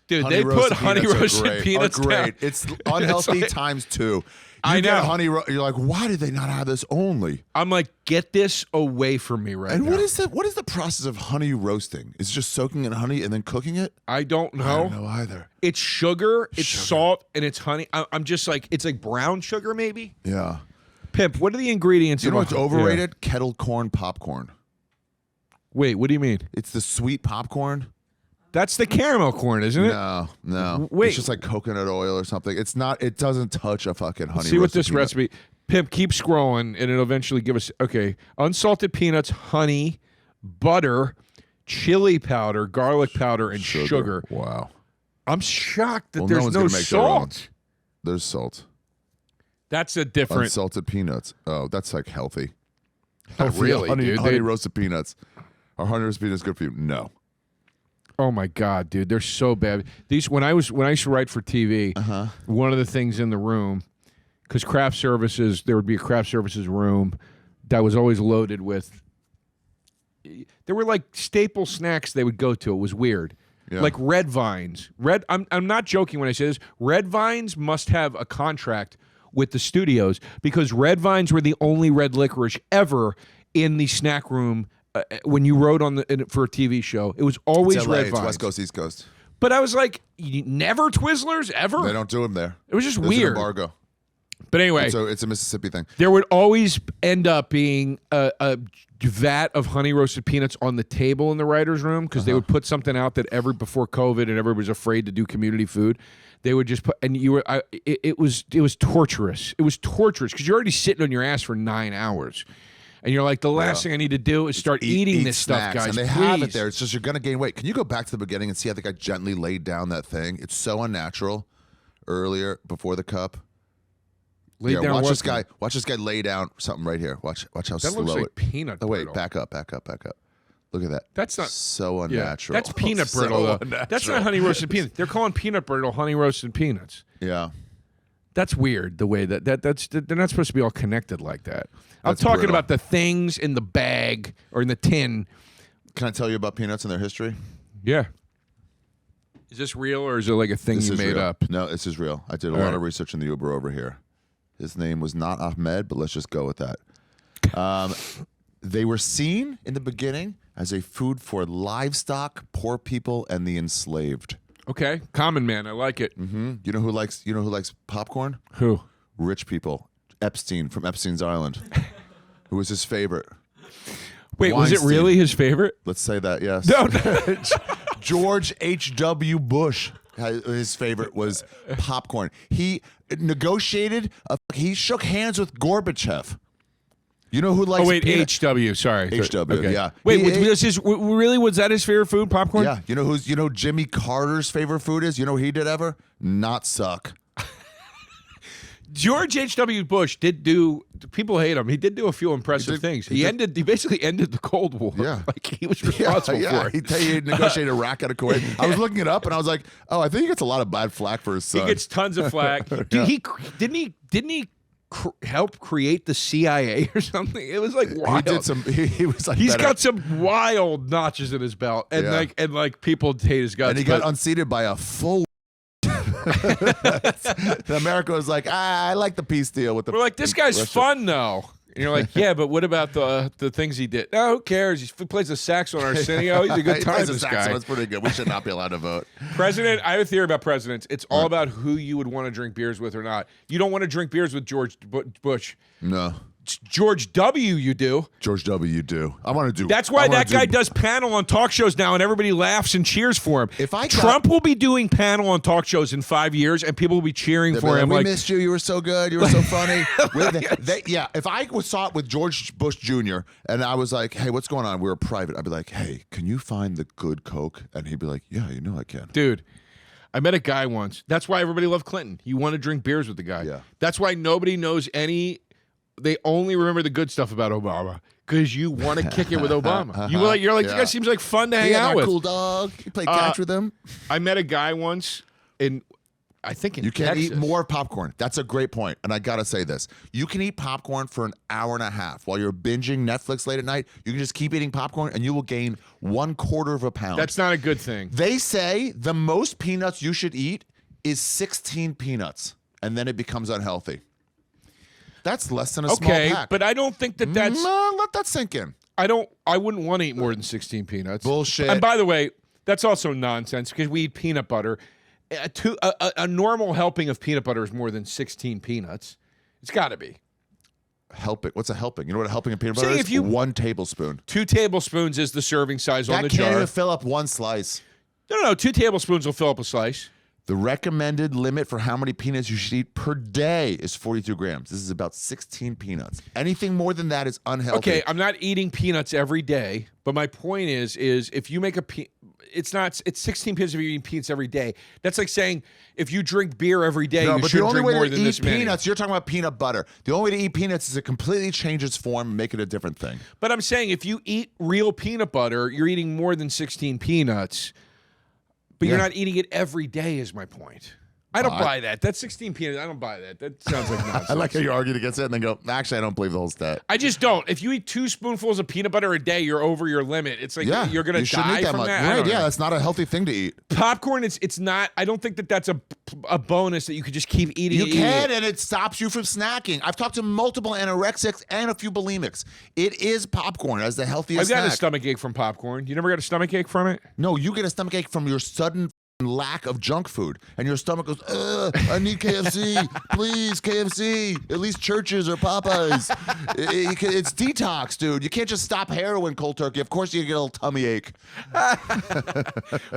Dude, they put honey roasted peanuts down. It's unhealthy times 2. I know. You're like, why did they not have this only? I'm like, get this away from me right now. And what is the process of honey roasting? Is it just soaking in honey and then cooking it? I don't know. I don't know either. It's sugar, it's salt, and it's honey. I'm just like, it's like brown sugar maybe? Yeah. Pimp, what are the ingredients? You know what's overrated? Yeah. Kettle corn popcorn. Wait, what do you mean? It's the sweet popcorn. That's the caramel corn, isn't it? No. Wait. It's just like coconut oil or something. It's not. It doesn't touch a fucking honey. See what this peanut. recipe. Pimp, keep scrolling, and it'll eventually give us. Okay, unsalted peanuts, honey, butter, chili powder, garlic powder, and sugar. Wow. I'm shocked that Well, there's no one's no gonna make their own. salt. There's salt. That's a different. Unsalted peanuts. Oh, that's like healthy. Oh, really, dude? Honey roasted peanuts. Are honey roasted peanuts good for you? No. Oh my God, dude, they're so bad. These when I used to write for TV, one of the things in the room, because craft services, there would be a craft services room that was always loaded with. There were like staple snacks they would go to. It was weird, like red vines. I'm not joking when I say this. Red vines must have a contract with the studios because red vines were the only red licorice ever in the snack room. When you wrote for a TV show, it was always It's LA, red it's vines. West Coast, East Coast. But I was like, never Twizzlers ever. They don't do them there. It was just There's weird. an embargo. But anyway, So it's a Mississippi thing. there would always end up being a vat of honey roasted peanuts on the table in the writers' room because they would put something out that before COVID and everybody was afraid to do community food. They would just put, and it was torturous. It was torturous because you're already sitting on your ass for 9 hours. And you're like, the last thing I need to do is start eating this stuff, snacks, guys. And they please. have it there. It's just you're gonna gain weight. Can you go back to the beginning and see how the guy gently laid down that thing? It's so unnatural. Earlier, before the cup. Lay down watch what this thing? guy. Watch this guy lay down something right here. Watch how That slow looks like it. peanut Oh wait, brittle. back up. Look at that. That's not so Yeah, unnatural. that's peanut So brittle. Though. unnatural. That's not honey roasted peanuts. They're calling peanut brittle honey roasted peanuts. Yeah. That's weird. The way that's they're not supposed to be all connected like that. I'm That's talking brittle. about the things in the bag or in the tin. Can I tell you about peanuts and their history? Yeah. Is this real or is it like a thing This you is made real. up? No, this is real. I did a All lot right. of research in the Uber over here. His name was not Ahmed, but let's just go with that. They were seen in the beginning as a food for livestock, poor people, and the enslaved. Okay, common man. I like it. You know who likes popcorn? Who? Rich people. Epstein from Epstein's Island. Who was his favorite? Wait, was it Weinstein. really his favorite? Let's say that, yes. No. George H.W. Bush, his favorite was popcorn. He negotiated, he shook hands with Gorbachev. You know who likes Oh wait, peanut- HW. Sorry, HW, Okay. yeah. Wait, He- was that his favorite food? Popcorn? Yeah, you know Jimmy Carter's favorite food is? You know what he did ever? Not suck. George H.W. Bush did do. People hate him. He did do a few impressive things. He basically ended the Cold War. Yeah. like he was responsible for it. He negotiated Iraq out of Kuwait. I was looking it up and I was like, oh, I think he gets a lot of bad flack for his son. He gets tons of flack. Didn't he help create the CIA or something? It was like wild. He did some. He was like. He's better. got some wild notches in his belt, and Yeah. like people hate his guts. And he got unseated by a full. America was like, I like the peace deal with the. We're like, this guy's Russia. fun though. And you're like, yeah, but what about the things he did? No, who cares? He plays the sax on Arsenio. He's a good time, Plays the this sax, guy. so it's pretty good. We should not be allowed to vote. President, I have a theory about presidents. It's all about who you would want to drink beers with or not. You don't want to drink beers with George Bush. No. George W. you do. George W. You do. I want to do. That's why that guy does panel on talk shows now, and everybody laughs and cheers for him. Trump will be doing panel on talk shows in 5 years, and people will be cheering for him. We missed you. You were so good. You were so funny. Yeah. If I saw it with George Bush Jr. and I was like, "Hey, what's going on?" We were private. I'd be like, "Hey, can you find the good Coke?" And he'd be like, "Yeah, you know I can." Dude, I met a guy once. That's why everybody loved Clinton. You want to drink beers with the guy. Yeah. That's why nobody knows any. They only remember the good stuff about Obama because you want to kick it with Obama. You're like, this guy seems like fun to hang out with. Cool dog. You play catch with him. I met a guy once in Texas. You can eat more popcorn. That's a great point. And I got to say this. You can eat popcorn for an hour and a half. While you're binging Netflix late at night, you can just keep eating popcorn and you will gain 1/4 pound. That's not a good thing. They say the most peanuts you should eat is 16 peanuts, and then it becomes unhealthy. That's less than a small pack. But I don't think that's... let that sink in. I wouldn't want to eat more than 16 peanuts. Bullshit. And by the way, that's also nonsense because we eat peanut butter. A normal helping of peanut butter is more than 16 peanuts. It's got to be. Helping. What's a helping? You know what a helping of peanut butter is? 1 tablespoon. 2 tablespoons is the serving size on the jar. That can't even fill up 1 slice. No. 2 tablespoons will fill up a slice. The recommended limit for how many peanuts you should eat per day is 42 grams. This is about 16 peanuts. Anything more than that is unhealthy. Okay, I'm not eating peanuts every day, but my point is if you make it's 16 peanuts if you're eating peanuts every day. That's like saying if you drink beer every day, you should drink more than this many. Peanuts, you're talking about peanut butter. The only way to eat peanuts is to completely change its form and make it a different thing. But I'm saying if you eat real peanut butter, you're eating more than 16 peanuts. But you're not eating it every day is my point. I don't buy that. That's 16 peanuts. I don't buy that. That sounds like nonsense. I like how you argued against it and then go, actually, I don't believe the whole stat. I just don't. If you eat 2 spoonfuls of peanut butter a day, you're over your limit. It's like you're going to die from that. Right, that's not a healthy thing to eat. Popcorn, it's not. I don't think that's a bonus that you could just keep eating. You can, and it stops you from snacking. I've talked to multiple anorexics and a few bulimics. It is popcorn as the healthiest snack. I've got a stomach ache from popcorn. You never got a stomach ache from it? No, you get a stomach ache from your sudden lack of junk food, and your stomach goes, I need KFC, please, KFC, at least Church's or Popeyes. It's detox, dude. You can't just stop heroin cold turkey. Of course you get a little tummy ache.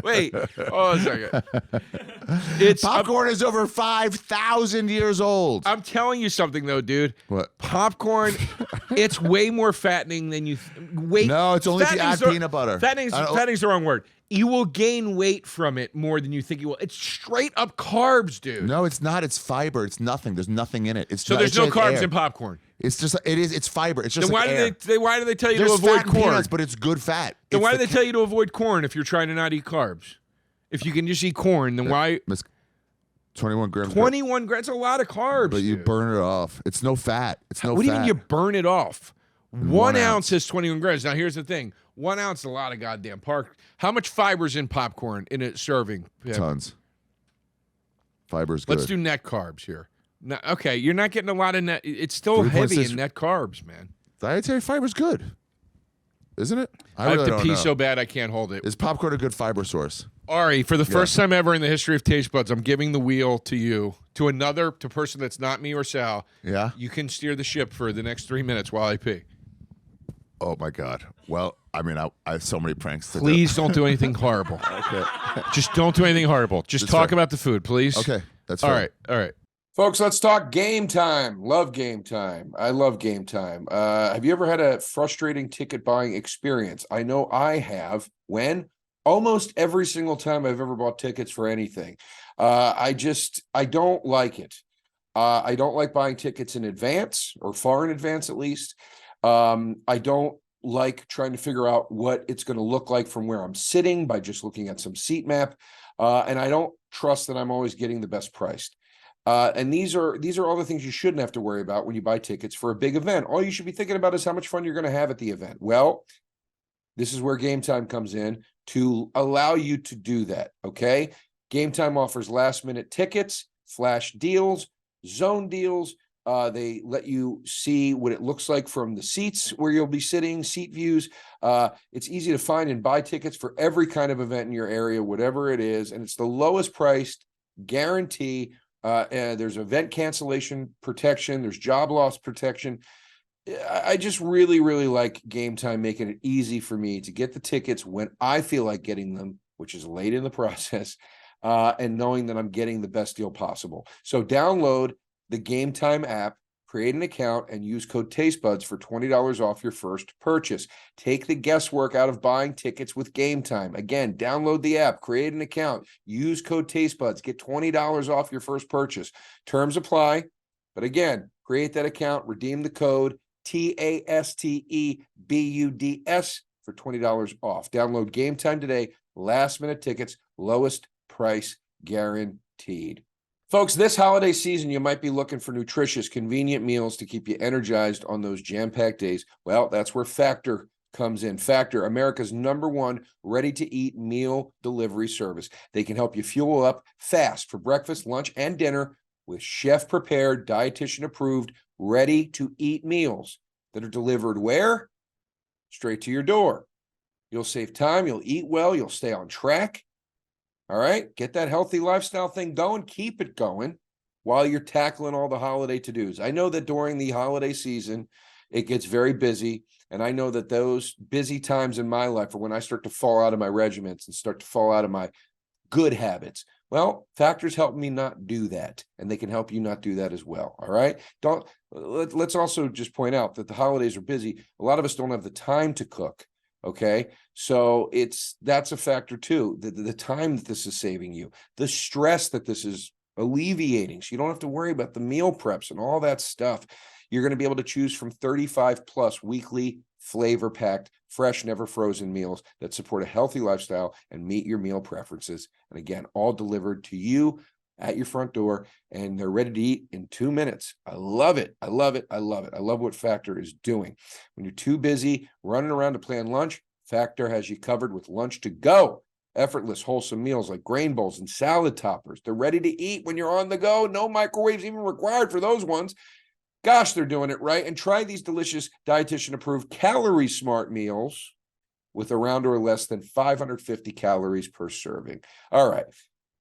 Wait, a second. Popcorn is over 5,000 years old. I'm telling you something though, dude. What? Popcorn, it's way more fattening than you wait. No, it's only if you add peanut butter. Fattening's the wrong word. You will gain weight from it more than you think you will. It's straight up carbs, dude. No, it's not. It's fiber. It's nothing. There's nothing in it. There's no carbs in popcorn. It's just it's fiber. It's just then why do they tell you There's to avoid fat in corn? Peanuts, but it's good fat. Then why do they tell you to avoid corn if you're trying to not eat carbs? If you can just eat corn, then why? 21 grams. 21 grams. That's a lot of carbs. But you burn it off. It's no fat. It's no fat. What do you mean you burn it off? 1 ounce is 21 grams. Now here's the thing. 1 ounce is a lot of goddamn park. How much fiber's in popcorn in a serving? Tons. Fiber's good. Let's do net carbs here. No, okay, you're not getting a lot of net. It's still heavy in net carbs, man. Dietary fiber's good, isn't it? I have to pee so bad I can't hold it. Is popcorn a good fiber source? Ari, for the first time ever in the history of Taste Buds, I'm giving the wheel to you, to a person that's not me or Sal. Yeah. You can steer the ship for the next 3 minutes while I pee. Oh my God. Well, I mean, I have so many pranks to do. Please don't do anything horrible. Okay. Just don't do anything horrible. Just That's talk fair. about the food, please. Okay. That's fair. All right. Folks, let's talk game time. Love game time. I love game time. Have you ever had a frustrating ticket buying experience? I know I have. When? Almost every single time I've ever bought tickets for anything. I don't like it. I don't like buying tickets in advance, or far in advance at least. I don't like trying to figure out what it's going to look like from where I'm sitting by just looking at some seat map. And I don't trust that I'm always getting the best price. And these are all the things you shouldn't have to worry about when you buy tickets for a big event. All you should be thinking about is how much fun you're going to have at the event. Well, this is where Game Time comes in to allow you to do that, okay? Game Time offers last-minute tickets, flash deals, zone deals, They let you see what it looks like from the seats where you'll be sitting, seat views. It's easy to find and buy tickets for every kind of event in your area, whatever it is. And it's the lowest priced guarantee. And there's event cancellation protection. There's job loss protection. I just really, really like Game Time making it easy for me to get the tickets when I feel like getting them, which is late in the process, and knowing that I'm getting the best deal possible. So download the Game Time app, create an account, and use code TasteBuds for $20 off your first purchase. Take the guesswork out of buying tickets with Game Time. Again, download the app, create an account, use code TasteBuds, get $20 off your first purchase. Terms apply. But again, create that account, redeem the code TASTEBUDS for $20 off. Download Game Time today. Last minute tickets, lowest price guaranteed. Folks, this holiday season, you might be looking for nutritious, convenient meals to keep you energized on those jam-packed days. Well, that's where Factor comes in. Factor, America's #1 ready-to-eat meal delivery service. They can help you fuel up fast for breakfast, lunch, and dinner with chef-prepared, dietitian-approved, ready-to-eat meals that are delivered where? Straight to your door. You'll save time, you'll eat well, you'll stay on track. All right, get that healthy lifestyle thing going, keep it going while you're tackling all the holiday to-dos. I know that during the holiday season, it gets very busy, and I know that those busy times in my life are when I start to fall out of my regiments and start to fall out of my good habits. Well, Factor's helping me not do that, and they can help you not do that as well. All right. Let's also just point out that the holidays are busy. A lot of us don't have the time to cook. Okay. So that's a factor too. The time that this is saving you, the stress that this is alleviating. So you don't have to worry about the meal preps and all that stuff. You're going to be able to choose from 35 plus weekly flavor packed, fresh, never frozen meals that support a healthy lifestyle and meet your meal preferences. And again, all delivered to you at your front door, and they're ready to eat in 2 minutes. I love it. I love it. I love it. I love what Factor is doing. When you're too busy running around to plan lunch, Factor has you covered with lunch to go. Effortless, wholesome meals like grain bowls and salad toppers. They're ready to eat when you're on the go. No microwaves even required for those ones. Gosh, they're doing it right. And try these delicious dietitian-approved calorie-smart meals with around or less than 550 calories per serving. All right.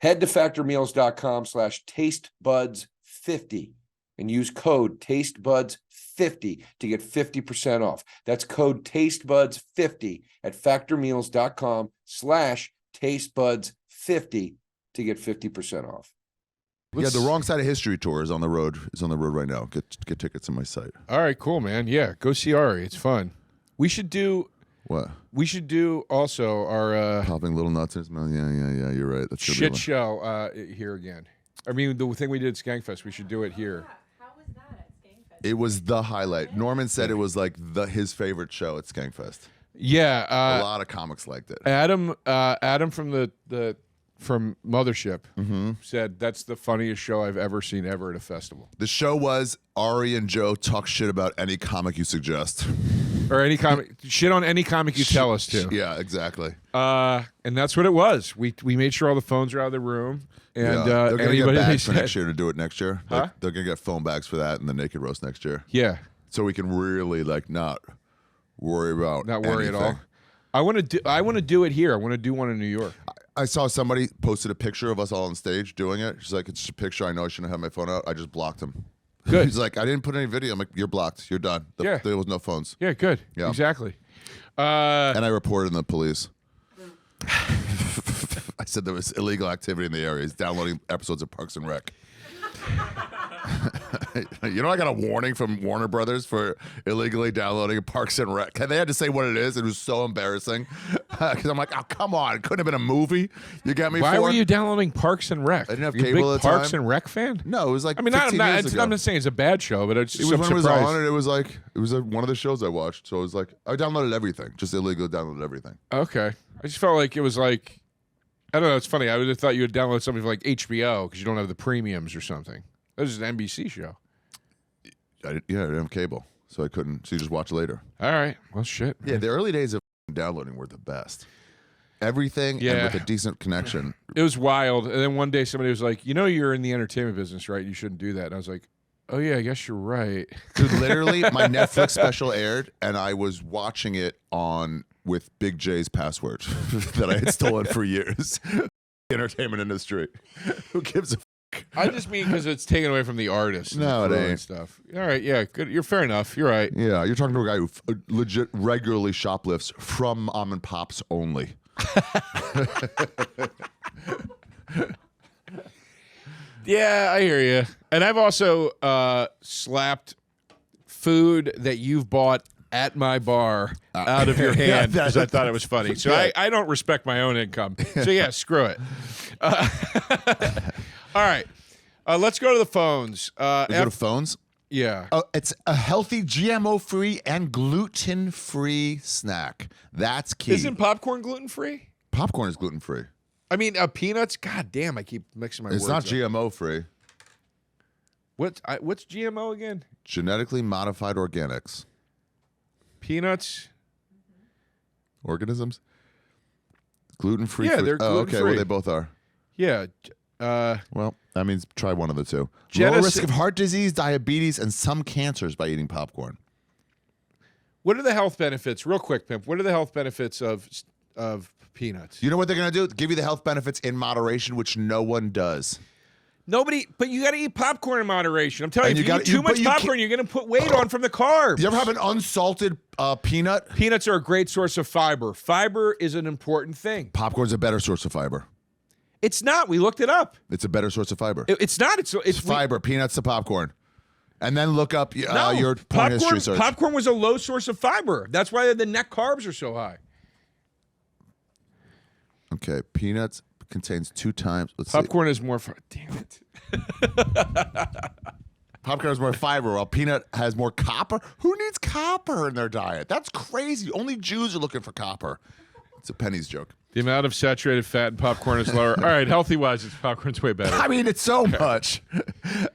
Head to factormeals.com/tastebuds50 and use code tastebuds50 to get 50% off. That's code tastebuds50 at factormeals.com/tastebuds50 to get 50% off. Yeah, the Wrong Side of History tour is on the road. It's on the road right now. Get tickets on my site. All right, cool, man. Yeah, go see Ari. It's fun. We should do what? We should do also our popping little nuts in his mouth. Yeah. You're right. That's shit show here again. I mean, the thing we did at Skankfest, we should do it here. How was that at Skankfest? It was the highlight. Norman said it was like his favorite show at Skankfest. Yeah, a lot of comics liked it. Adam from Mothership said that's the funniest show I've ever seen at a festival. The show was Ari and Joe talk shit about any comic you suggest. Or any comic, shit on any comic you tell us to. Yeah, exactly. And that's what it was. We made sure all the phones are out of the room. And they're going to get bags for said, next year to do it next year. Huh? They're going to get phone bags for that and the Naked Roast next year. Yeah. So we can really not worry about Not worry anything. at all. I want to do it here. I want to do one in New York. I saw somebody posted a picture of us all on stage doing it. She's like, it's just a picture. I know I shouldn't have my phone out. I just blocked him. Good. He's like, I didn't put any video. I'm like, you're blocked. You're done. There was no phones. Yeah, good. Yeah. Exactly. And I reported in the police. I said there was illegal activity in the area. He's downloading episodes of Parks and Rec. You know, I got a warning from Warner Brothers for illegally downloading Parks and Rec. They had to say what it is. It was so embarrassing because I'm like, oh, come on. It couldn't have been a movie. You got me. Why were you downloading Parks and Rec? I didn't have you cable a at the Parks time. and Rec fan? No, it was like. I mean, 15 years ago. I'm not saying it's a bad show, but it's it was when it was on, and it was like one of the shows I watched. So it was like I downloaded everything, just illegally downloaded everything. Okay, I just felt like it was like I don't know. It's funny. I would have thought you would download something from like HBO because you don't have the premiums or something. This is an NBC show. I didn't have cable, so I couldn't. So you just watch later. All right. Well, shit. Man. Yeah, the early days of downloading were the best. Everything and with a decent connection. It was wild. And then one day somebody was like, you know, you're in the entertainment business, right? You shouldn't do that. And I was like, Oh yeah, I guess you're right. Dude, literally, my Netflix special aired, and I was watching it on with Big J's password that I had stolen for years. Entertainment industry. Who gives a I just mean because it's taken away from the artist. and No, the it crew and ain't. Stuff. All right, yeah, good. You're fair enough. You're right. Yeah, you're talking to a guy who legit regularly shoplifts from mom and pops only. Yeah, I hear you. And I've also slapped food that you've bought at my bar out of your hand because I thought it was funny. So I don't respect my own income. So yeah, screw it. All right. Let's go to the phones. We go to phones. Yeah. It's a healthy, GMO-free, and gluten-free snack. That's key. Isn't popcorn gluten-free? Popcorn is gluten-free. I mean, peanuts? God damn, I keep mixing my words It's not up. GMO-free. What's GMO again? Genetically modified organics. Peanuts? Organisms? Gluten-free. Yeah, they're okay, gluten-free. well, they both are. Yeah. Well, that means try one of the two. Genesis- Low risk of heart disease, diabetes, and some cancers by eating popcorn. What are the health benefits? Real quick, Pimp. What are the health benefits of peanuts? You know what they're going to do? Give you the health benefits in moderation, which no one does. Nobody, but you got to eat popcorn in moderation. I'm telling And you, if you eat too much popcorn, you're going to put weight on from the carbs. You ever have an unsalted peanut? Peanuts are a great source of fiber. Fiber is an important thing. Popcorn's a better source of fiber. It's not. We looked it up. It's a better source of fiber. It's not. It's fiber, peanuts to popcorn. And then look up No, your point history search. Popcorn was a low source of fiber. That's why the net carbs are so high. Okay, peanuts contains 2 times. Let's Popcorn is more. Damn it. Popcorn has more fiber, while peanut has more copper. Who needs copper in their diet? That's crazy. Only Jews are looking for copper. It's a pennies joke. The amount of saturated fat in popcorn is lower. All right, healthy-wise, popcorn's way better. I mean, it's so much.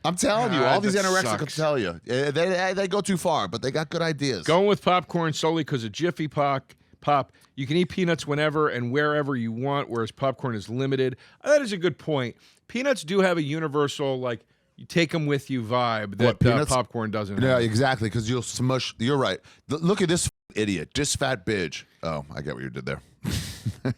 I'm telling you, God, all these that anorexics sucks. will tell you. They go too far, but they got good ideas. Going with popcorn solely because of Jiffy Pop. You can eat peanuts whenever and wherever you want, whereas popcorn is limited. That is a good point. Peanuts do have a universal, like, you take them with you vibe that popcorn doesn't Yeah, have. exactly, because you'll smush. You're right. Look at this idiot, this fat bitch. Oh, I get what you did there.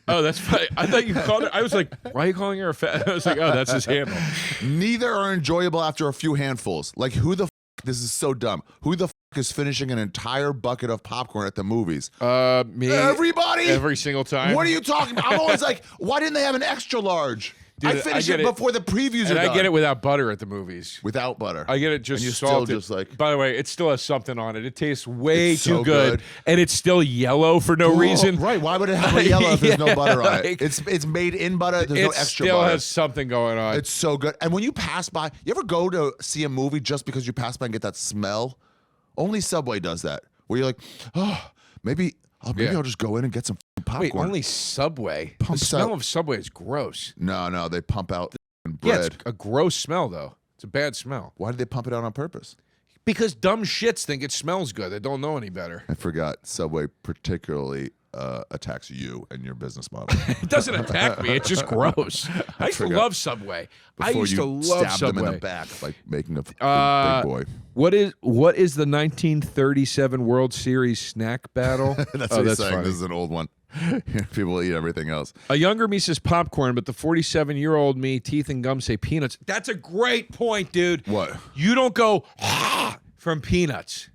Oh, that's funny. I thought you called her. I was like, why are you calling her a fat? I was like, oh, that's his handle. Neither are enjoyable after a few handfuls. Like, who the this is so dumb. Who the is finishing an entire bucket of popcorn at the movies? Me. Everybody? Every single time. What are you talking about? I'm always like, why didn't they have an extra large? Dude, I finish get it before the previews and are I done. get it without butter at the movies. Without butter. I get it just And you're salted. still just like, by the way, it still has something on it. It tastes way It's too so good. And it's still yellow for no reason. Right. Why would it have a yellow if there's no Yeah, butter on like- it? It's made in butter. There's no It extra still butter. has something going on. It's so good. And when you pass by, you ever go to see a movie just because you pass by and get that smell? Only Subway does that. Where you're like, oh, maybe I'll just go in and get some popcorn. Wait, only Subway? Pumps The smell out- of Subway is gross. No, they pump out Yeah, bread. it's a gross smell, though. It's a bad smell. Why did they pump it out on purpose? Because dumb shits think it smells good. They don't know any better. I forgot. Subway particularly attacks you and your business model. It doesn't attack me. It's just gross. I used to forgot. love Subway. I Before used you to love stabbed Subway. them in the back by making a big boy. What is the 1937 World Series snack battle? That's what he's saying. funny. This is an old one. People eat everything else. A younger me says popcorn, but the 47-year-old me, teeth and gum say peanuts. That's a great point, dude. What? You don't go from peanuts.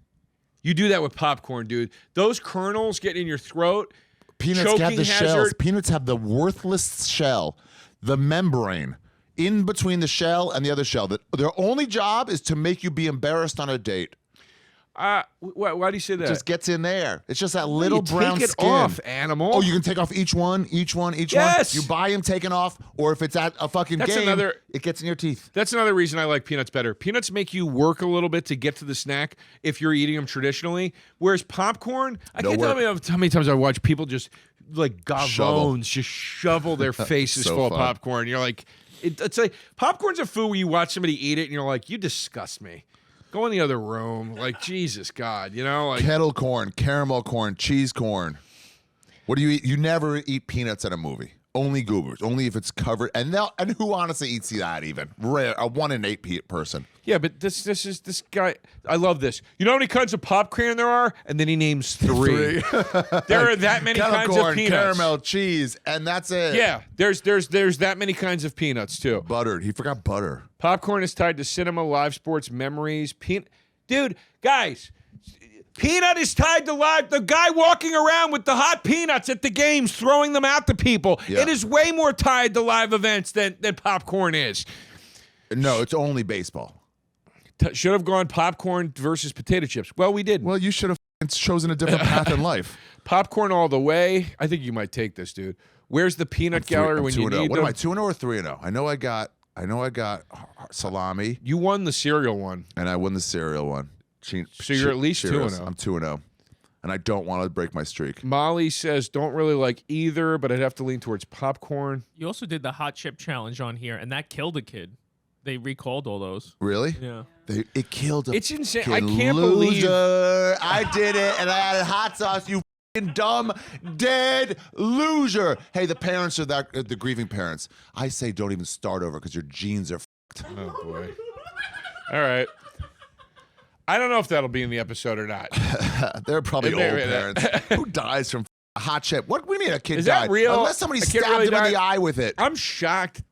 You do that with popcorn, dude. Those kernels get in your throat. Peanuts have choking the hazard. shells. Peanuts have the worthless shell, the membrane in between the shell and the other shell. That their only job is to make you be embarrassed on a date. Why do you say that? It just gets in there. It's just that little You brown take it skin. off, animal. Oh, you can take off each one. Yes! You buy them taken off, or if it's at a fucking That's game, another- it gets in your teeth. That's another reason I like peanuts better. Peanuts make you work a little bit to get to the snack if you're eating them traditionally. Whereas popcorn, I No can't tell work. you how many times I watch people just like Shovel. gavones, just shovel their faces So full fun. of popcorn. You're like, it's like popcorn's a food where you watch somebody eat it and you're like, you disgust me. Go in the other room. Like, Jesus God, you know? Like, Kettle corn, caramel corn, cheese corn. What do you eat? You never eat peanuts at a movie. Only goobers. Only if it's covered. And who honestly eats that even? Rare. A 1 in 8 person. Yeah, but this guy. I love this. You know how many kinds of popcorn there are? And then he names 3. There are that many kinds of peanuts. Caramel, cheese, and that's it. Yeah, there's that many kinds of peanuts too. Buttered. He forgot butter. Popcorn is tied to cinema, live sports, memories. Dude, guys. Peanut is tied to live. The guy walking around with the hot peanuts at the games, throwing them out to people. Yeah. It is way more tied to live events than popcorn is. No, it's only baseball. Should have gone popcorn versus potato chips. Well, we didn't. Well, you should have chosen a different path in life. Popcorn all the way. I think you might take this, dude. Where's the peanut gallery when you need What them? am I, 2-0 or 3-0? I know I got salami. You won the cereal one. And I won the cereal one. So you're at least 2-0. I'm 2-0. And I don't want to break my streak. Molly says, don't really like either, but I'd have to lean towards popcorn. You also did the hot chip challenge on here, and that killed a kid. They recalled all those. Really? Yeah. It killed a It's insane. kid. I can't believe. I did it, and I added hot sauce, you fucking dumb, dead loser. Hey, the parents are the grieving parents. I say don't even start over because your genes are fucked. Oh, boy. All right. I don't know if that'll be in the episode or not. They're probably old parents. Who dies from a hot chip? What do you mean a kid Is died? that real? Unless somebody A kid stabbed really him in died? the eye with it. I'm shocked.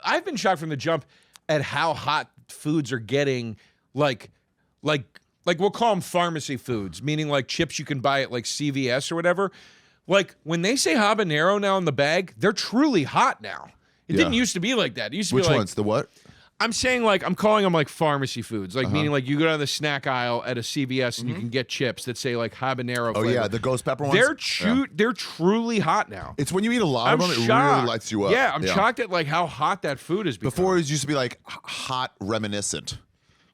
I've been shocked from the jump at how hot foods are getting. Like we'll call them pharmacy foods, meaning like chips you can buy at like CVS or whatever. Like when they say habanero now in the bag, they're truly hot now. It didn't used to be like that. It used to Which be like, ones? The what? I'm saying like I'm calling them like pharmacy foods, like meaning like you go down the snack aisle at a CVS and you can get chips that say like habanero. Oh flavor. yeah, the ghost pepper ones. They're truly hot now. It's when you eat a lot of them, it shocked. really lights you up. Yeah, I'm shocked at like how hot that food is. Before it used to be like hot reminiscent.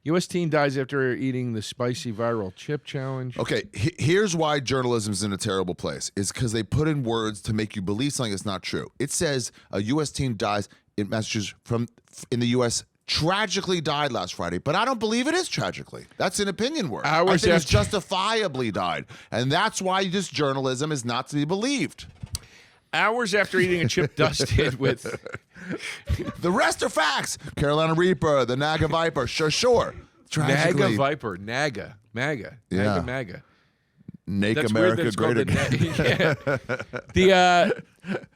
U.S. teen dies after eating the spicy viral chip challenge. Okay, here's why journalism's in a terrible place. Is because they put in words to make you believe something that's not true. It says a U.S. teen dies in Massachusetts in the U.S. tragically died last Friday, but I don't believe it is tragically. That's an opinion word. I think it's justifiably died, and that's why this journalism is not to be believed. Hours after eating a chip dusted with... The rest are facts. Carolina Reaper, the Naga Viper, sure. Tragically. Naga Viper, MAGA. Yeah. MAGA. Make That's America weird great again.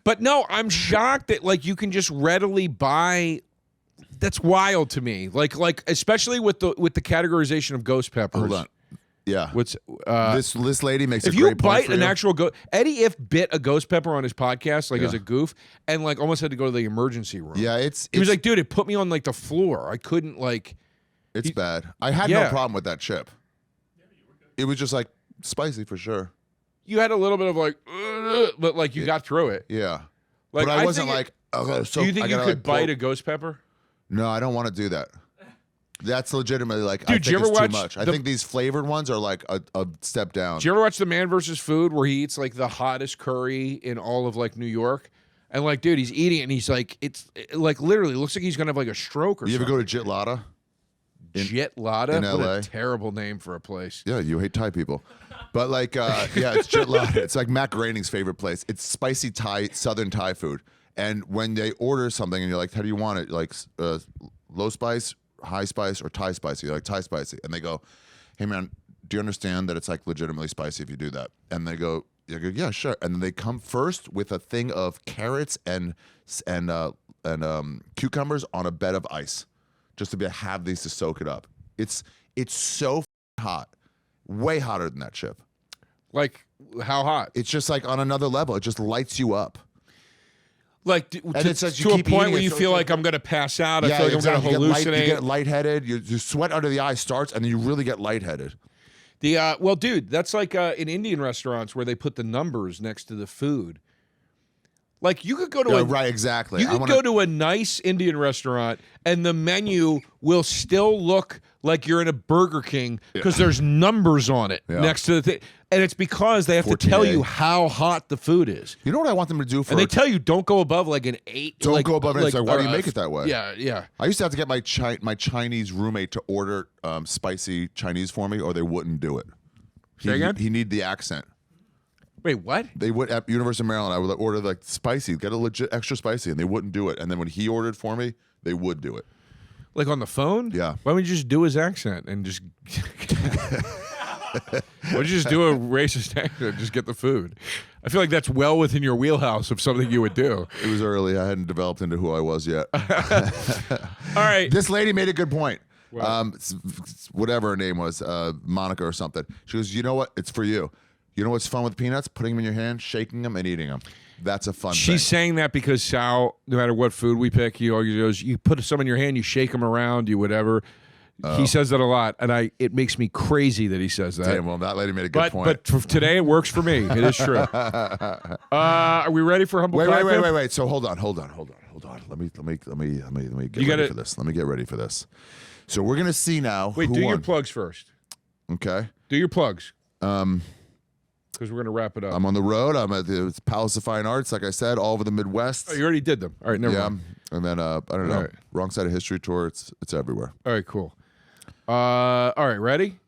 But no, I'm shocked that like you can just readily buy. That's wild to me. Like especially with the categorization of ghost peppers. Hold on. Yeah. What's this lady makes if a you great point bite for an you. actual Eddie If bit a ghost pepper on his podcast like as a goof and like almost had to go to the emergency room. Yeah, he was like, dude, it put me on like the floor. I couldn't like. It's bad. I had no problem with that chip. It was just like spicy for sure. You had a little bit of like, but like you got through it. Yeah. Like but I wasn't like. Okay, so do you think you could bite a ghost pepper? No, I don't want to do that. That's legitimately like, dude, I think you ever it's watch too much. I think these flavored ones are like a step down. Do you ever watch The Man vs. Food where he eats like the hottest curry in all of like New York? And like, dude, he's eating it and he's like, it's like literally looks like he's gonna have like a stroke or something. You ever go to Jitlada? Jitlada? In What LA? a terrible name for a place. Yeah, you hate Thai people. But like, yeah, it's Jitlada. It's like Matt Groening's favorite place. It's spicy Thai, Southern Thai food. And when they order something and you're like, how do you want it? Like low spice, high spice, or Thai spicy? You're like, Thai spicy. And they go, hey man, do you understand that it's like legitimately spicy if you do that? And they go, yeah, sure. And then they come first with a thing of carrots and cucumbers on a bed of ice, just to have these to soak it up. It's so hot, way hotter than that chip. Like how hot? It's just like on another level. It just lights you up. Like to a point where you feel like I'm going to pass out. I feel like I'm going to hallucinate. You get lightheaded. Your sweat under the eye starts, and then you really get lightheaded. Well, dude, that's like in Indian restaurants where they put the numbers next to the food. Like you could go to right, exactly. You could go to a nice Indian restaurant and the menu will still look like you're in a Burger King because there's numbers on it next to the thing. And it's because they have to tell you how hot the food is. You know what I want them to do for? And they tell you don't go above like an 8. Don't go above it. It's like, why do you make it that way? Yeah. I used to have to get my Chinese roommate to order spicy Chinese for me, or they wouldn't do it. Say again? He needed the accent. Wait, what? They would at University of Maryland. I would order like spicy, get a legit extra spicy, and they wouldn't do it. And then when he ordered for me, they would do it. Like on the phone? Yeah. Why don't you just do his accent and just? Why don't you just do a racist accent and just get the food? I feel like that's well within your wheelhouse of something you would do. It was early. I hadn't developed into who I was yet. All right. This lady made a good point. Whatever her name was, Monica or something. She goes, you know what? It's for you. You know what's fun with peanuts? Putting them in your hand, shaking them, and eating them. That's a fun thing. She's saying that because Sal, no matter what food we pick, he always goes, you put some in your hand, you shake them around, you whatever. He says that a lot, and it makes me crazy that he says that. Damn, well, that lady made a good point. But for today, it works for me. It is true. Are we ready for humble pie? Wait. So hold on. Let me get ready for this. Let me get ready for this. So we're gonna see now. Wait, who do won. your plugs first. Okay. Do your plugs. Because we're gonna wrap it up. I'm on the road. I'm at the Palace of Fine Arts, like I said, all over the Midwest. Oh, you already did them. All right, never mind. And then I don't know. right. Wrong Side of History tour. It's everywhere. All right, cool. All right, ready?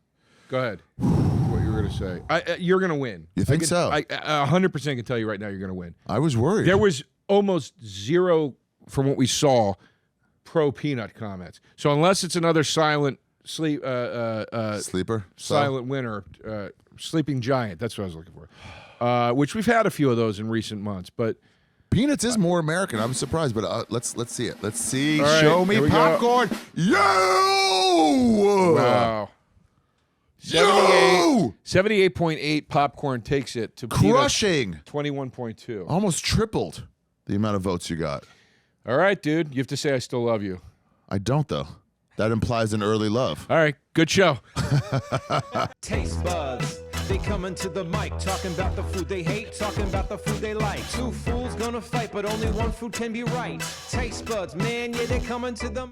Go ahead. What you were gonna say? You're gonna win. You think so? I 100% can tell you right now you're gonna win. I was worried. There was almost zero from what we saw pro peanut comments. So unless it's another silent sleeper, silent winner, sleeping giant. That's what I was looking for. Which we've had a few of those in recent months, but peanuts is more American. I'm surprised, but let's see it. Let's see. All right, Show me here we go. popcorn. Yo! wow. 78.8 popcorn takes it to Crushing. 21.2. Almost tripled the amount of votes you got. All right, dude. You have to say I still love you. I don't though. That implies an early love. All right, good show. Taste buds, they coming to the mic, talking about the food they hate, talking about the food they like. Two fools gonna fight, but only one food can be right. Taste buds, man, yeah, they coming to the